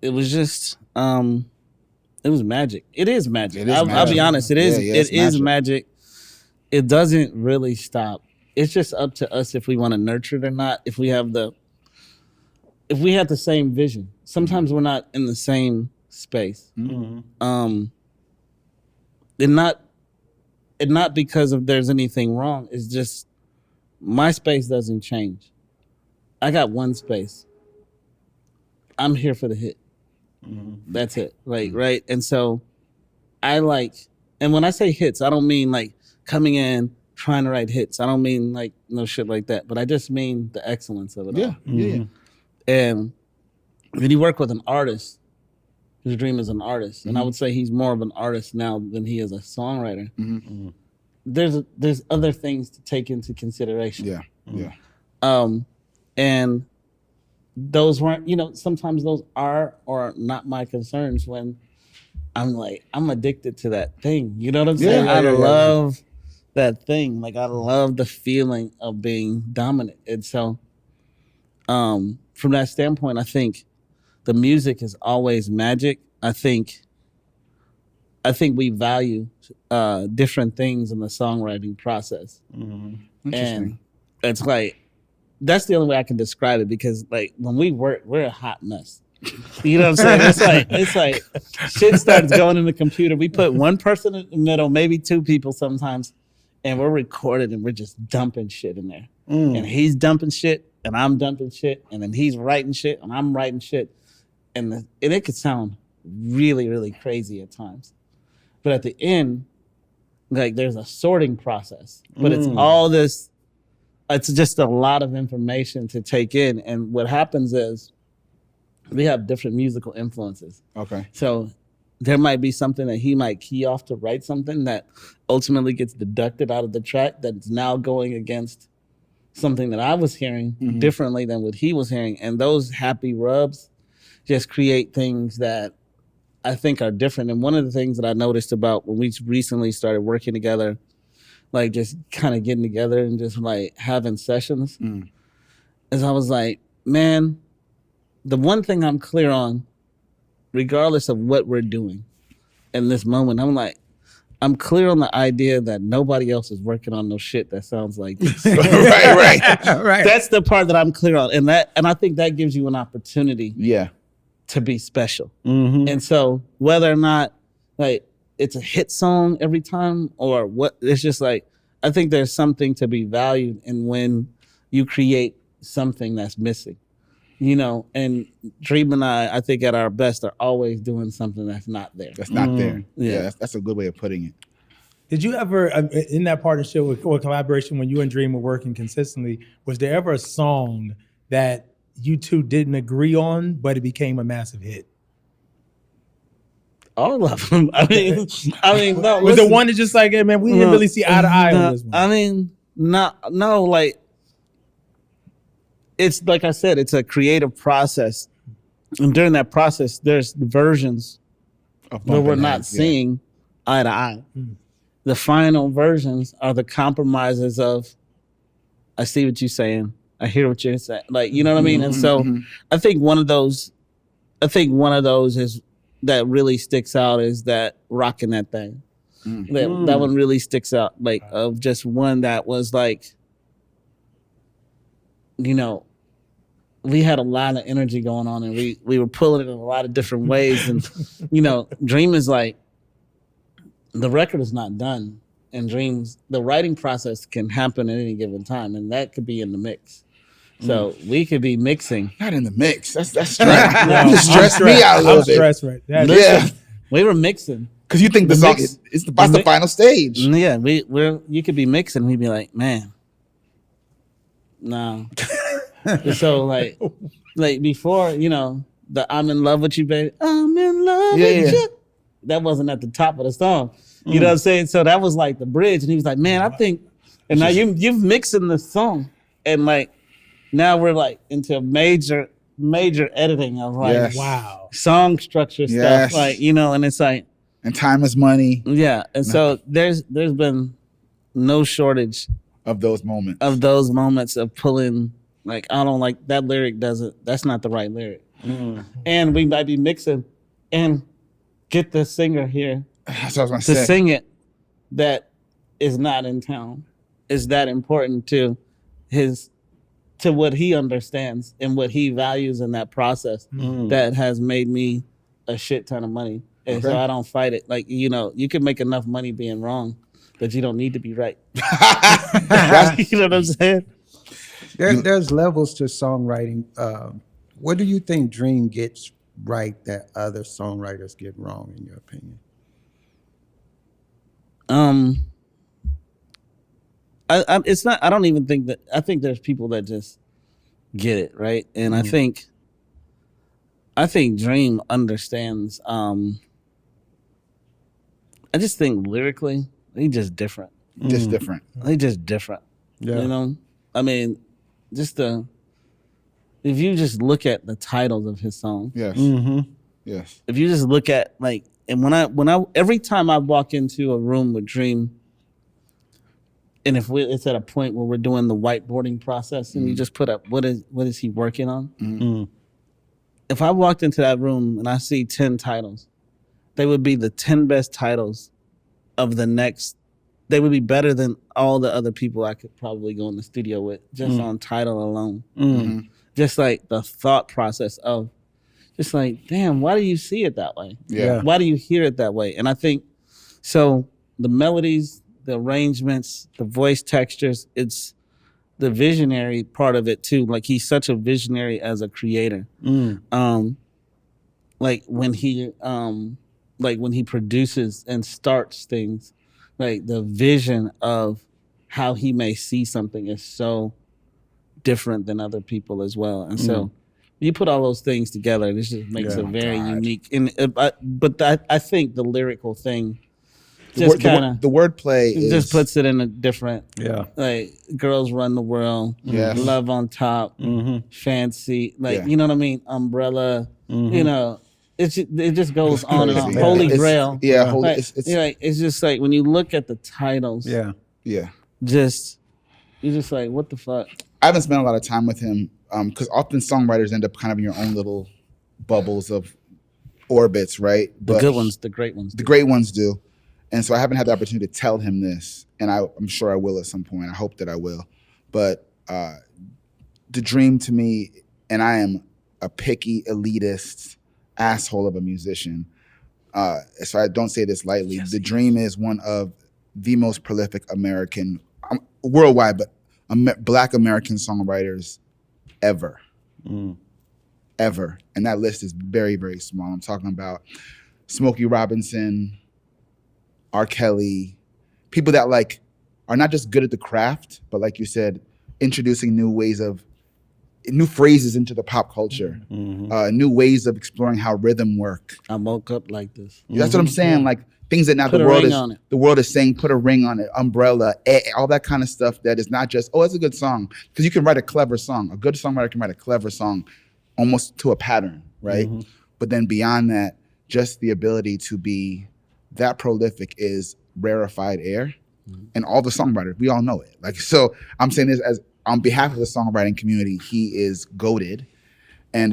it was just it was magic. It is magic. I'll be honest. It is. It is magic. It doesn't really stop. It's just up to us if we want to nurture it or not. If we have the same vision. Sometimes we're not in the same space. And not because of there's anything wrong. It's just my space doesn't change. I got one space. I'm here for the hit. That's it. Like, right? And so and when I say hits, I don't mean like coming in, trying to write hits. I don't mean like no shit like that. But I just mean the excellence of it all. Yeah. And when you work with an artist, his Dream is an artist, and I would say he's more of an artist now than he is a songwriter. There's other things to take into consideration. Yeah. And those weren't, you know, sometimes those are or are not my concerns when I'm addicted to that thing. You know what I'm saying? I love that thing. Like I love the feeling of being dominant. And so from that standpoint, I think the music is always magic. I think we value different things in the songwriting process. And it's like, that's the only way I can describe it, because like when we work, we're a hot mess. You know what I'm saying? It's like shit starts going in the computer. We put one person in the middle, maybe 2 people sometimes, and we're recording and we're just dumping shit in there. And he's dumping shit and I'm dumping shit, and then he's writing shit and I'm writing shit. And it could sound really, really crazy at times. But at the end, like there's a sorting process. But it's all this, it's just a lot of information to take in. And what happens is we have different musical influences. Okay. So there might be something that he might key off to write something that ultimately gets deducted out of the track that's now going against something that I was hearing differently than what he was hearing. And those happy rubs just create things that I think are different. And one of the things that I noticed about when we recently started working together, like just kind of getting together and just like having sessions, is I was like, man, the one thing I'm clear on, regardless of what we're doing in this moment, I'm clear on the idea that nobody else is working on no shit that sounds like this. right. That's the part that I'm clear on. And I think that gives you an opportunity to be special. And so whether or not like it's a hit song every time or what, it's just like, I think there's something to be valued in when you create something that's missing, you know. And Dream and I think at our best are always doing something that's not there. That's not there. Yeah. That's a good way of putting it. Did you ever, in that partnership or collaboration, when you and Dream were working consistently, was there ever a song that you two didn't agree on, but it became a massive hit? All of them. I mean, no. Was there one that just like, hey, man, we didn't really see eye to eye on this one? I mean, no, like, it's like I said, it's a creative process. And during that process, there's versions where we're not seeing eye to eye. The final versions are the compromises of, I see what you're saying. I hear what you're saying. Like, you know what I mean? And so I think one of those is that really sticks out is that Rockin' That Thing. That one really sticks out, like of just one that was like, you know, we had a lot of energy going on and we were pulling it in a lot of different ways. And, you know, Dream is like, the record is not done. And Dreams, the writing process can happen at any given time. And that could be in the mix. So we could be mixing. Not in the mix. That's stress. You stress me out a little bit. I'm stressed right now. We were mixing Because you think the song that's the final stage. Yeah, we're you could be mixing, we'd be like, man, no. So like before, you know, the I'm in love with you, baby. I'm in love with you. That wasn't at the top of the song. You know what I'm saying? So that was like the bridge. And he was like, man, I think, and now you've mixing the song. And like, now we're like into major editing of like Wow. song structure stuff. Like, you know, and it's like. And time is money. Yeah. And so there's been no shortage of those moments. Of pulling, like, I don't like that lyric that's not the right lyric. And we might be mixing and get the singer here that's what I was to say. sing it that is not in town. Is that important to what he understands and what he values in that process that has made me a shit ton of money. And so I don't fight it. Like, you know, you can make enough money being wrong, but you don't need to be right. You know what I'm saying? There's levels to songwriting. What do you think Dream gets right that other songwriters get wrong, in your opinion? It's not. I don't even think that. I think there's people that just get it right, and I think Dream understands. I just think lyrically, he just different. Just different. He just different. Yeah. You know, I mean, if you just look at the titles of his songs, yes, yes. If you just look at like, and when I every time I walk into a room with Dream, and if it's at a point where we're doing the whiteboarding process, and you just put up what is he working on. If I walked into that room and I see 10 titles, they would be the 10 best titles of the next. They would be better than all the other people I could probably go in the studio with just on title alone. Just like the thought process of just like, damn, why do you see it that way? Yeah. Why do you hear it that way? And I think, so the melodies, the arrangements, the voice textures, it's the visionary part of it too. Like, he's such a visionary as a creator. Like when he produces and starts things, like the vision of how he may see something is so different than other people as well. And so you put all those things together, this just makes it very unique. And but I think the lyrical thing just kind of the wordplay just puts it in a different, like girls run the world, love on top, fancy, like you know what I mean, umbrella, you know. It just goes on and on. Holy Grail. Yeah, like, it's just like when you look at the titles. Yeah. You're just like, what the fuck? I haven't spent a lot of time with him because often songwriters end up kind of in your own little bubbles of orbits, right? The good ones, the great ones. The great ones do. And so I haven't had the opportunity to tell him this, and I'm sure I will at some point. I hope that I will. But the Dream to me, and I am a picky, elitist asshole of a musician, so I don't say this lightly. Yes, the Dream is one of the most prolific American, worldwide, but Black American songwriters ever. Ever. And that list is very, very small. I'm talking about Smokey Robinson, R. Kelly, people that like are not just good at the craft, but like you said, introducing new phrases into the pop culture, new ways of exploring how rhythm work. I woke up like this. That's what I'm saying. Like things that now the world is saying, put a ring on it, umbrella, all that kind of stuff that is not just, oh, it's a good song. Because you can write a clever song. A good songwriter can write a clever song almost to a pattern, right? But then beyond that, just the ability to be that prolific is rarefied air. And all the songwriters, we all know it. Like, so I'm saying this as on behalf of the songwriting community, he is goated. And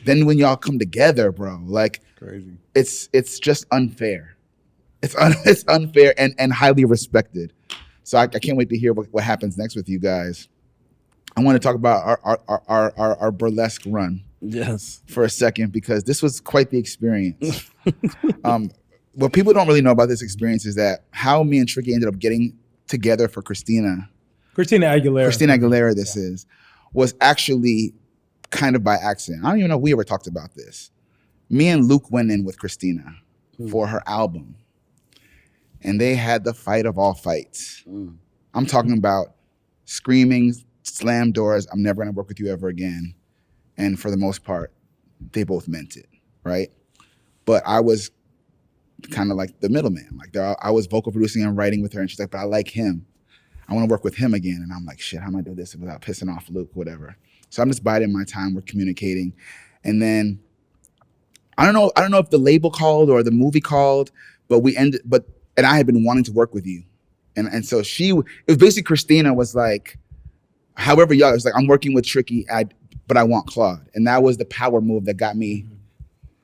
then when y'all come together, bro, like crazy. It's just unfair. It's unfair and highly respected. So I can't wait to hear what happens next with you guys. I want to talk about our burlesque run. Yes. For a second, because this was quite the experience. What people don't really know about this experience is that how me and Tricky ended up getting together for Christina Aguilera, was actually kind of by accident. I don't even know if we ever talked about this. Me and Luke went in with Christina for her album. and they had the fight of all fights. I'm talking about screaming, slam doors, I'm never gonna work with you ever again. And for the most part, they both meant it, right? But I was kind of like the middleman. Like I was vocal producing and writing with her, and she's like, but I like him. I want to work with him again. And I'm like, shit, how am I do this without pissing off Luke, whatever. So I'm just biding my time, we're communicating. And then I don't know if the label called or the movie called, but and I had been wanting to work with you. And so it was basically Christina was like, however y'all, it was like, I'm working with Tricky, but I want Claude. And that was the power move that got me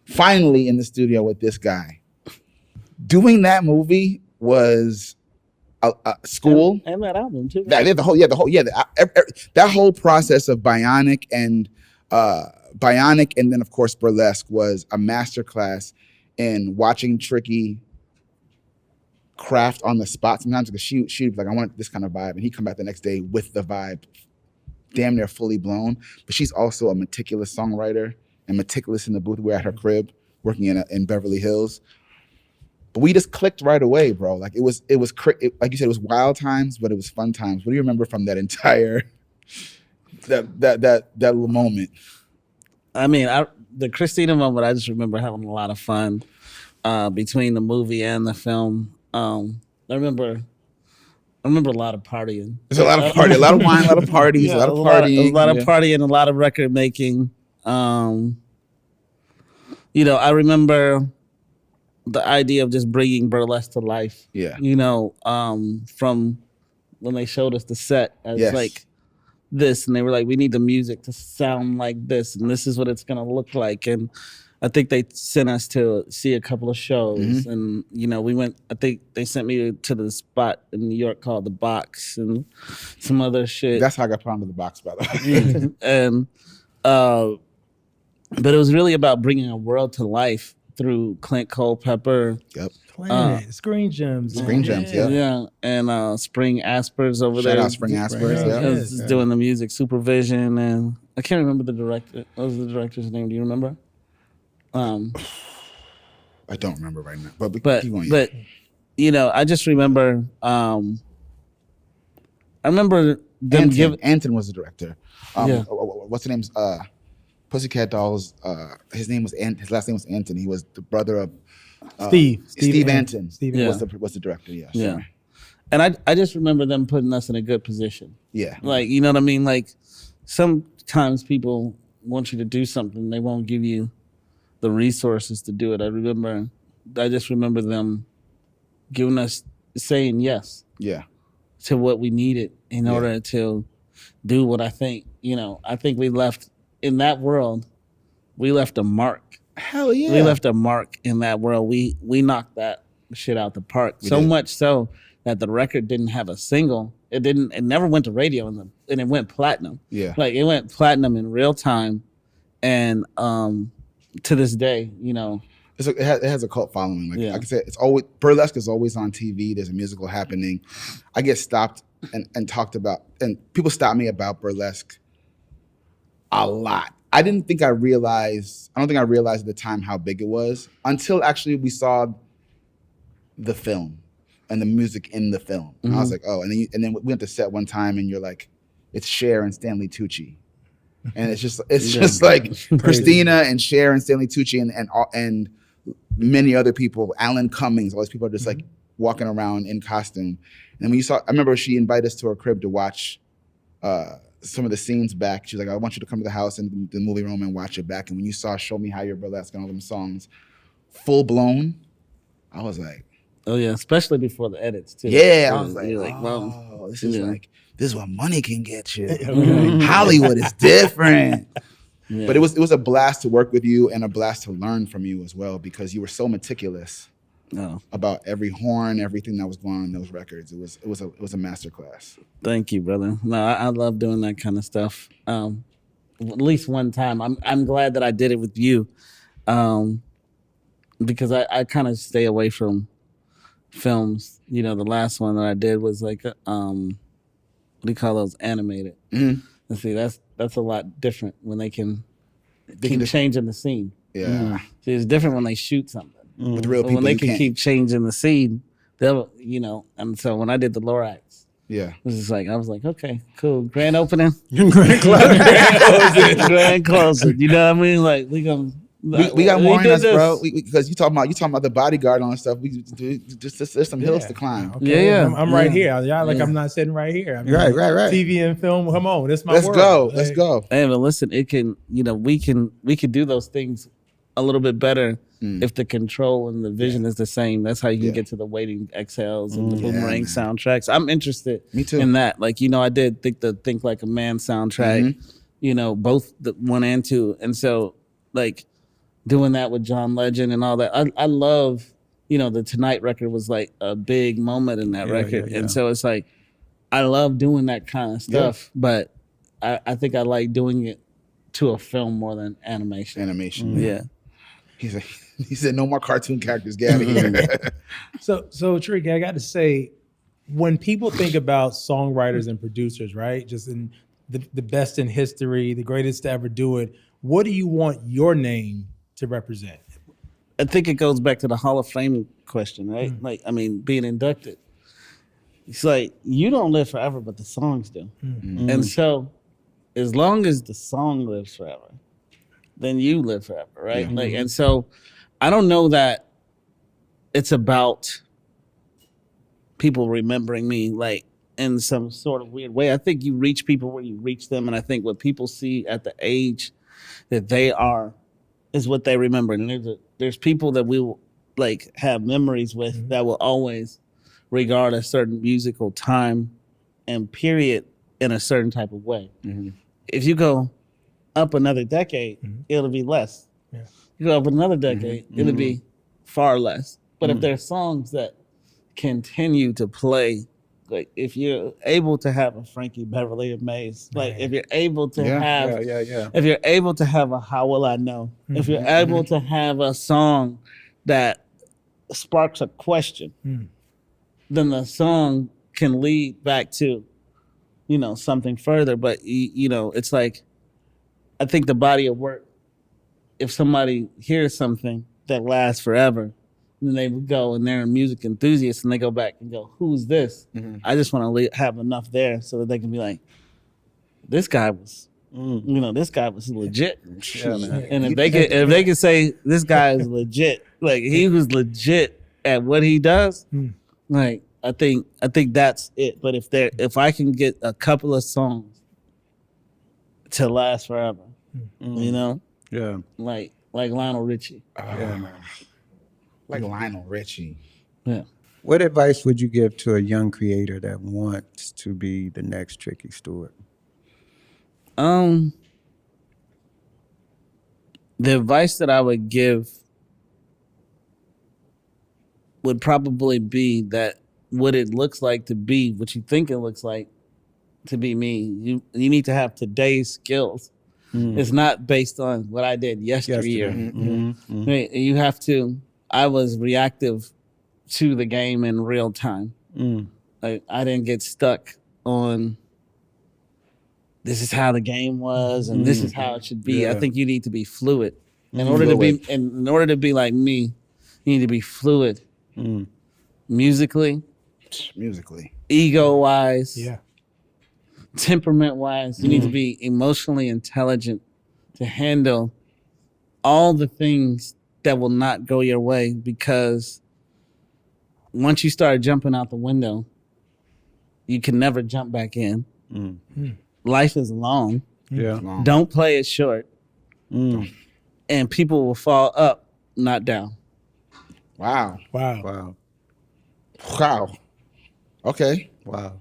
finally in the studio with this guy. Doing that movie was a school. And that album too. That whole process of Bionic and then of course Burlesque was a masterclass in watching Tricky craft on the spot sometimes, because she'd be like, I want this kind of vibe, and he'd come back the next day with the vibe damn near fully blown. But she's also a meticulous songwriter and meticulous in the booth. We're at her crib working in Beverly Hills. But we just clicked right away, bro. Like it was like you said, it was wild times, but it was fun times. What do you remember from that entire that little moment? I mean, the Christina moment, I just remember having a lot of fun between the movie and the film. I remember a lot of partying. There's a lot of party, a lot of wine, a lot of parties, a lot of partying. A lot of partying, a lot of record making. I remember the idea of just bringing Burlesque to life. Yeah. From when they showed us the set as Yes. like this, and they were like, we need the music to sound like this, and this is what it's gonna look like. And I think they sent us to see a couple of shows, and we went. I think they sent me to the spot in New York called the Box and some other shit. That's how I got put onto the Box, by the way. And but it was really about bringing a world to life through Clint Culpepper. Yep. Planet, Screen Gems. Screen Gems, yeah. Yeah, and Spring Aspers over there. Shout out Spring Aspers, yeah. Was doing the music supervision, and I can't remember the director. What was the director's name? Do you remember? I don't remember right now, but keep going. But I just remember. I remember them giving. Anton was the director. Yeah. What's the name's Pussycat Dolls? His last name was Anton. He was the brother of Steve Anton. Steve was the director. Yeah. Yeah. Sorry. And I just remember them putting us in a good position. Yeah. Like, you know what I mean? Like, sometimes people want you to do something, they won't give you the resources to do it. I just remember them giving us, saying yes Yeah. to what we needed in order to do what I think we left in that world. We left a mark. Hell yeah. We left a mark in that world. We knocked that shit out the park. We so did. much so that the record didn't have a single. It never went to radio and it went platinum. Yeah. Like it went platinum in real time. And to this day, It has a cult following. Like I said, it's always Burlesque is always on TV. There's a musical happening. I get stopped and talked about, and people stop me about Burlesque a lot. I don't think I realized at the time how big it was until actually we saw the film and the music in the film. And I was like, oh, and then we went to set one time and you're like, it's Cher and Stanley Tucci. And it's just like Christina and Cher and Stanley Tucci and many other people, Alan Cummings, all these people are just like walking around in costume. And when I remember she invited us to her crib to watch some of the scenes back. She was like, I want you to come to the house and the movie room and watch it back. And when you saw Show Me How You're Burlesque and all them songs, full blown, I was like, oh yeah, especially before the edits too. yeah, I was like, well, this is what money can get you. Hollywood is different. yeah. But it was a blast to work with you and a blast to learn from you as well, because you were so meticulous about every horn, everything that was going on in those records. It was a masterclass. Thank you, brother. No, I love doing that kind of stuff. At least one time. I'm glad that I did it with you, because I kind of stay away from films. The last one that I did was like what do you call those, animated? And see, that's a lot different when they can keep changing the scene. Yeah. See, it's different when they shoot something. With real people, when they you can can't. keep changing the scene And so when I did the Lorax, Yeah. it was just like, I was like, okay, cool. Grand opening. Grand Grand closing. You know what I mean? Like, we got more in did us, this. bro. Because you talking about the bodyguard and all that stuff. We there's some hills to climb. Okay. Yeah. I'm right here. Y'all Yeah. I'm not sitting right here. I mean, Right. TV and film. Come on, this my Let's world. go. Like, Let's go. Hey, but listen, it can, we can do those things a little bit better if the control and the vision is the same. That's how you can get to the waiting exhales and the boomerang soundtracks. I'm interested Me too. in that. Like, I did Think Like a Man soundtrack, both the 1 and 2. And so, like, doing that with John Legend and all that. I love, the Tonight record was like a big moment in that record. yeah. And so it's like, I love doing that kind of stuff, but I think I like doing it to a film more than animation. Yeah. He said, no more cartoon characters. Get out of here. So Tricky, I got to say, when people think about songwriters and producers, right, just in the best in history, the greatest to ever do it, what do you want your name to represent? I think it goes back to the Hall of Fame question, right? Like, being inducted. It's like, you don't live forever, but the songs do. And so, as long as the song lives forever, then you live forever, right? Like, and so, I don't know that it's about people remembering me, like, in some sort of weird way. I think you reach people where you reach them, and I think what people see at the age that they are is what they remember. And there's people that we will, like, have memories with that will always regard a certain musical time and period in a certain type of way. If you go up another decade, it'll be less. Yeah. You go up another decade, it'll be far less. But if there are songs that continue to play, like, if you're able to have a Frankie Beverly of Maze, like, if you're able to have, if you're able to have a How Will I Know, if you're able to have a song that sparks a question, then the song can lead back to, something further. But, it's like, I think the body of work, if somebody hears something that lasts forever, then they would go and they're a music enthusiast and they go back and go, who's this? I just want to have enough there so that they can be like, this guy was, this guy was legit. And if they can say this guy is legit, like, he was legit at what he does, like, I think that's it. But if I can get a couple of songs to last forever, like Lionel Richie. Like Lionel Richie. Yeah. What advice would you give to a young creator that wants to be the next Tricky Stewart? The advice that I would give would probably be that what it looks like to be, what you think it looks like to be me, you need to have today's skills. It's not based on what I did yesteryear. Right? You have to. I was reactive to the game in real time. Like, I didn't get stuck on this is how the game was and this is how it should be. I think you need to be fluid. In order to be like me, you need to be fluid. Musically, ego wise, temperament wise, you need to be emotionally intelligent to handle all the things that will not go your way, because once you start jumping out the window, you can never jump back in. Life is long. Don't play it short. And people will fall up, not down. Wow. Okay. Wow.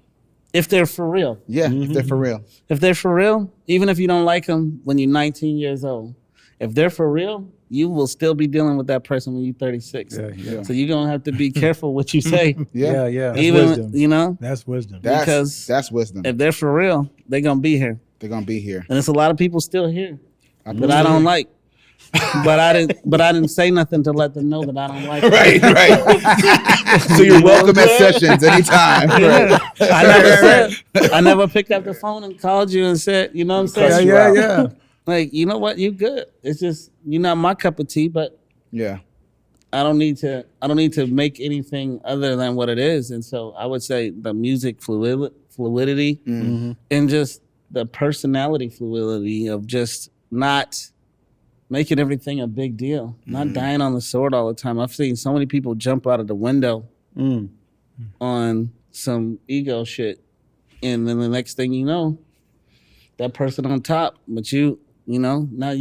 If they're for real. Yeah, if they're for real. If they're for real, even if you don't like them when you're 19 years old, if they're for real, you will still be dealing with that person when you're 36. So you're going to have to be careful what you say. Yeah. That's Even, wisdom. That's wisdom. That's wisdom. If they're for real, they're going to be here. They're going to be here. And it's a lot of people still here that I don't like. But I didn't say nothing to let them know that I don't like them. Right. So you're welcome at sessions anytime. I never picked up the phone and called you and said, you know what I'm saying? Yeah. Like, you know what? You good. It's just, you're not my cup of tea, but yeah, I don't need to make anything other than what it is. And so I would say the music fluidity and just the personality fluidity of just not making everything a big deal, not dying on the sword all the time. I've seen so many people jump out of the window on some ego shit. And then the next thing you know, that person on top, but you know, now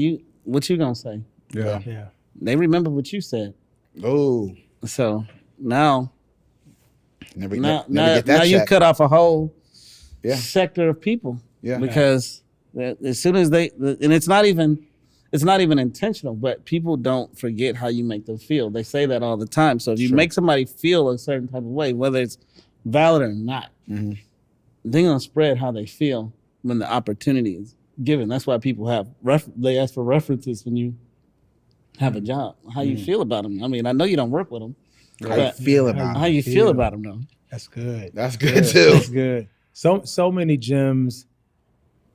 what you gonna say? Yeah. They remember what you said. Oh, So now never now get that you check. cut off a whole Yeah. sector of people. Yeah. Because as soon as and it's not even intentional, but people don't forget how you make them feel. They say that all the time. So if you make somebody feel a certain type of way, whether it's valid or not, they're gonna spread how they feel when the opportunity is given. That's why people they ask for references when you have a job. How you feel about them. I mean, I know you don't work with them. How you feel about How you feel about them, though. That's good. That's good too. That's good. So many gems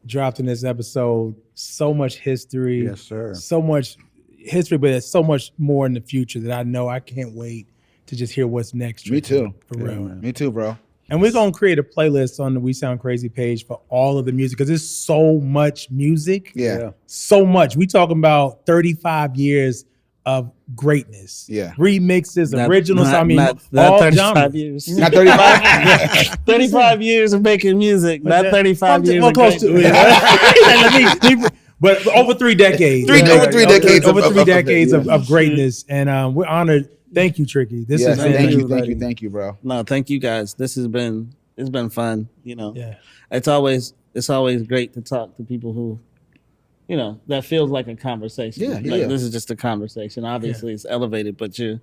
dropped in this episode. So much history. Yes, sir. So much history, but there's so much more in the future that I know I can't wait to just hear what's next. Me too. For real. Me too, bro. And we're going to create a playlist on the We Sound Crazy page for all of the music because there's so much music. Yeah. So much. We talking about 35 years of greatness. Yeah. Remixes, originals. Not all 35 genres. years. Not 35? 35 years of making music, not 35 years. Well, of close to it. But over 3 decades. Over 3 decades Over of- 3 of- decades yeah. of greatness. And we're honored. Thank you, Tricky. This Yes, has been thank you, bro. No, thank you guys. It's been fun. You know, Yeah. it's always great to talk to people who, you know, that feels like a conversation. Yeah, Like, yeah. This is just a conversation. Obviously, it's elevated, but you're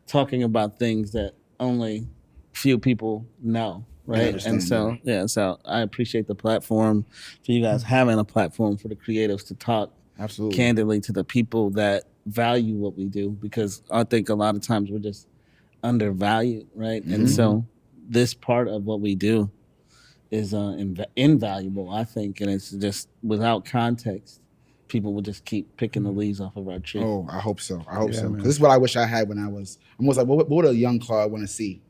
talking about things that only few people know, right? understand, And so I appreciate the platform for you guys having a platform for the creatives to talk Absolutely. candidly to the people that value what we do, because I think a lot of times we're just undervalued, right? And so this part of what we do is invaluable, I think, and it's just without context, people will just keep picking the leaves off of our tree. Oh, I hope so. I hope so. man. 'Cause this is what I wish I had when I was. I'm almost like, what would a young Claude want to see?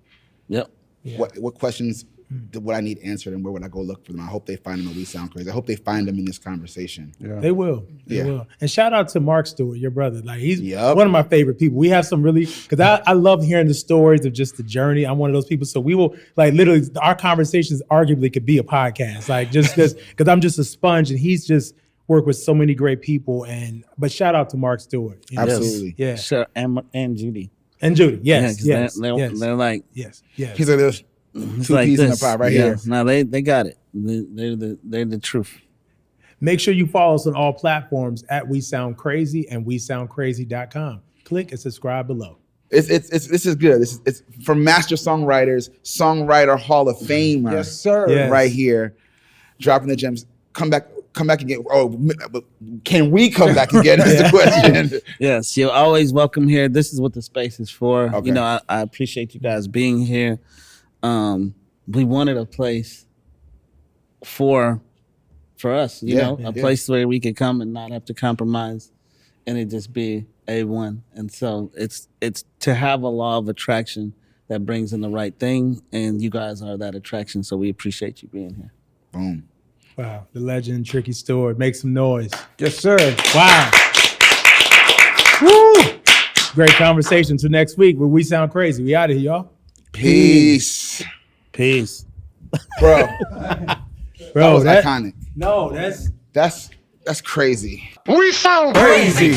Yep. What questions would I need answered, and where would I go look for them? I hope they find them at We Sound Crazy. I hope they find them in this conversation. Yeah. They will. They will. And shout out to Mark Stewart, your brother. Like he's Yup. one of my favorite people. We have some really because I love hearing the stories of just the journey. I'm one of those people. So we will like literally our conversations arguably could be a podcast. Like just because I'm just a sponge and he's just worked with so many great people. But shout out to Mark Stewart. You know? Absolutely. Yeah. Sure. And Judy. And Judy. Yes. 'cause Yes. they're like, Yes. Yes. He's like this. it's Two like peas in this. the pot right Yeah. here. No, they got it. They're the truth. Make sure you follow us on all platforms at We Sound Crazy and WeSoundCrazy.com. Click and subscribe below. This is good. It's from Master Songwriters, Songwriter Hall of Famer. Yes, sir. Yes. Right here, dropping the gems. Come back again. Oh, but can we come back again? Is the question. Yes, you're always welcome here. This is what the space is for. Okay. You know, I appreciate you guys being here. We wanted a place for us, you know, a place where we could come and not have to compromise and it just be A1. And so it's to have a law of attraction that brings in the right thing, and you guys are that attraction, so we appreciate you being here. Boom. Wow. The legend, Tricky Stewart. Make some noise. Yes, sir. Wow. Woo! Great conversation. Till next week where We Sound Crazy. We out of here, y'all. Peace. Peace. Bro, Bro, that was iconic. No, That's crazy. We sound crazy.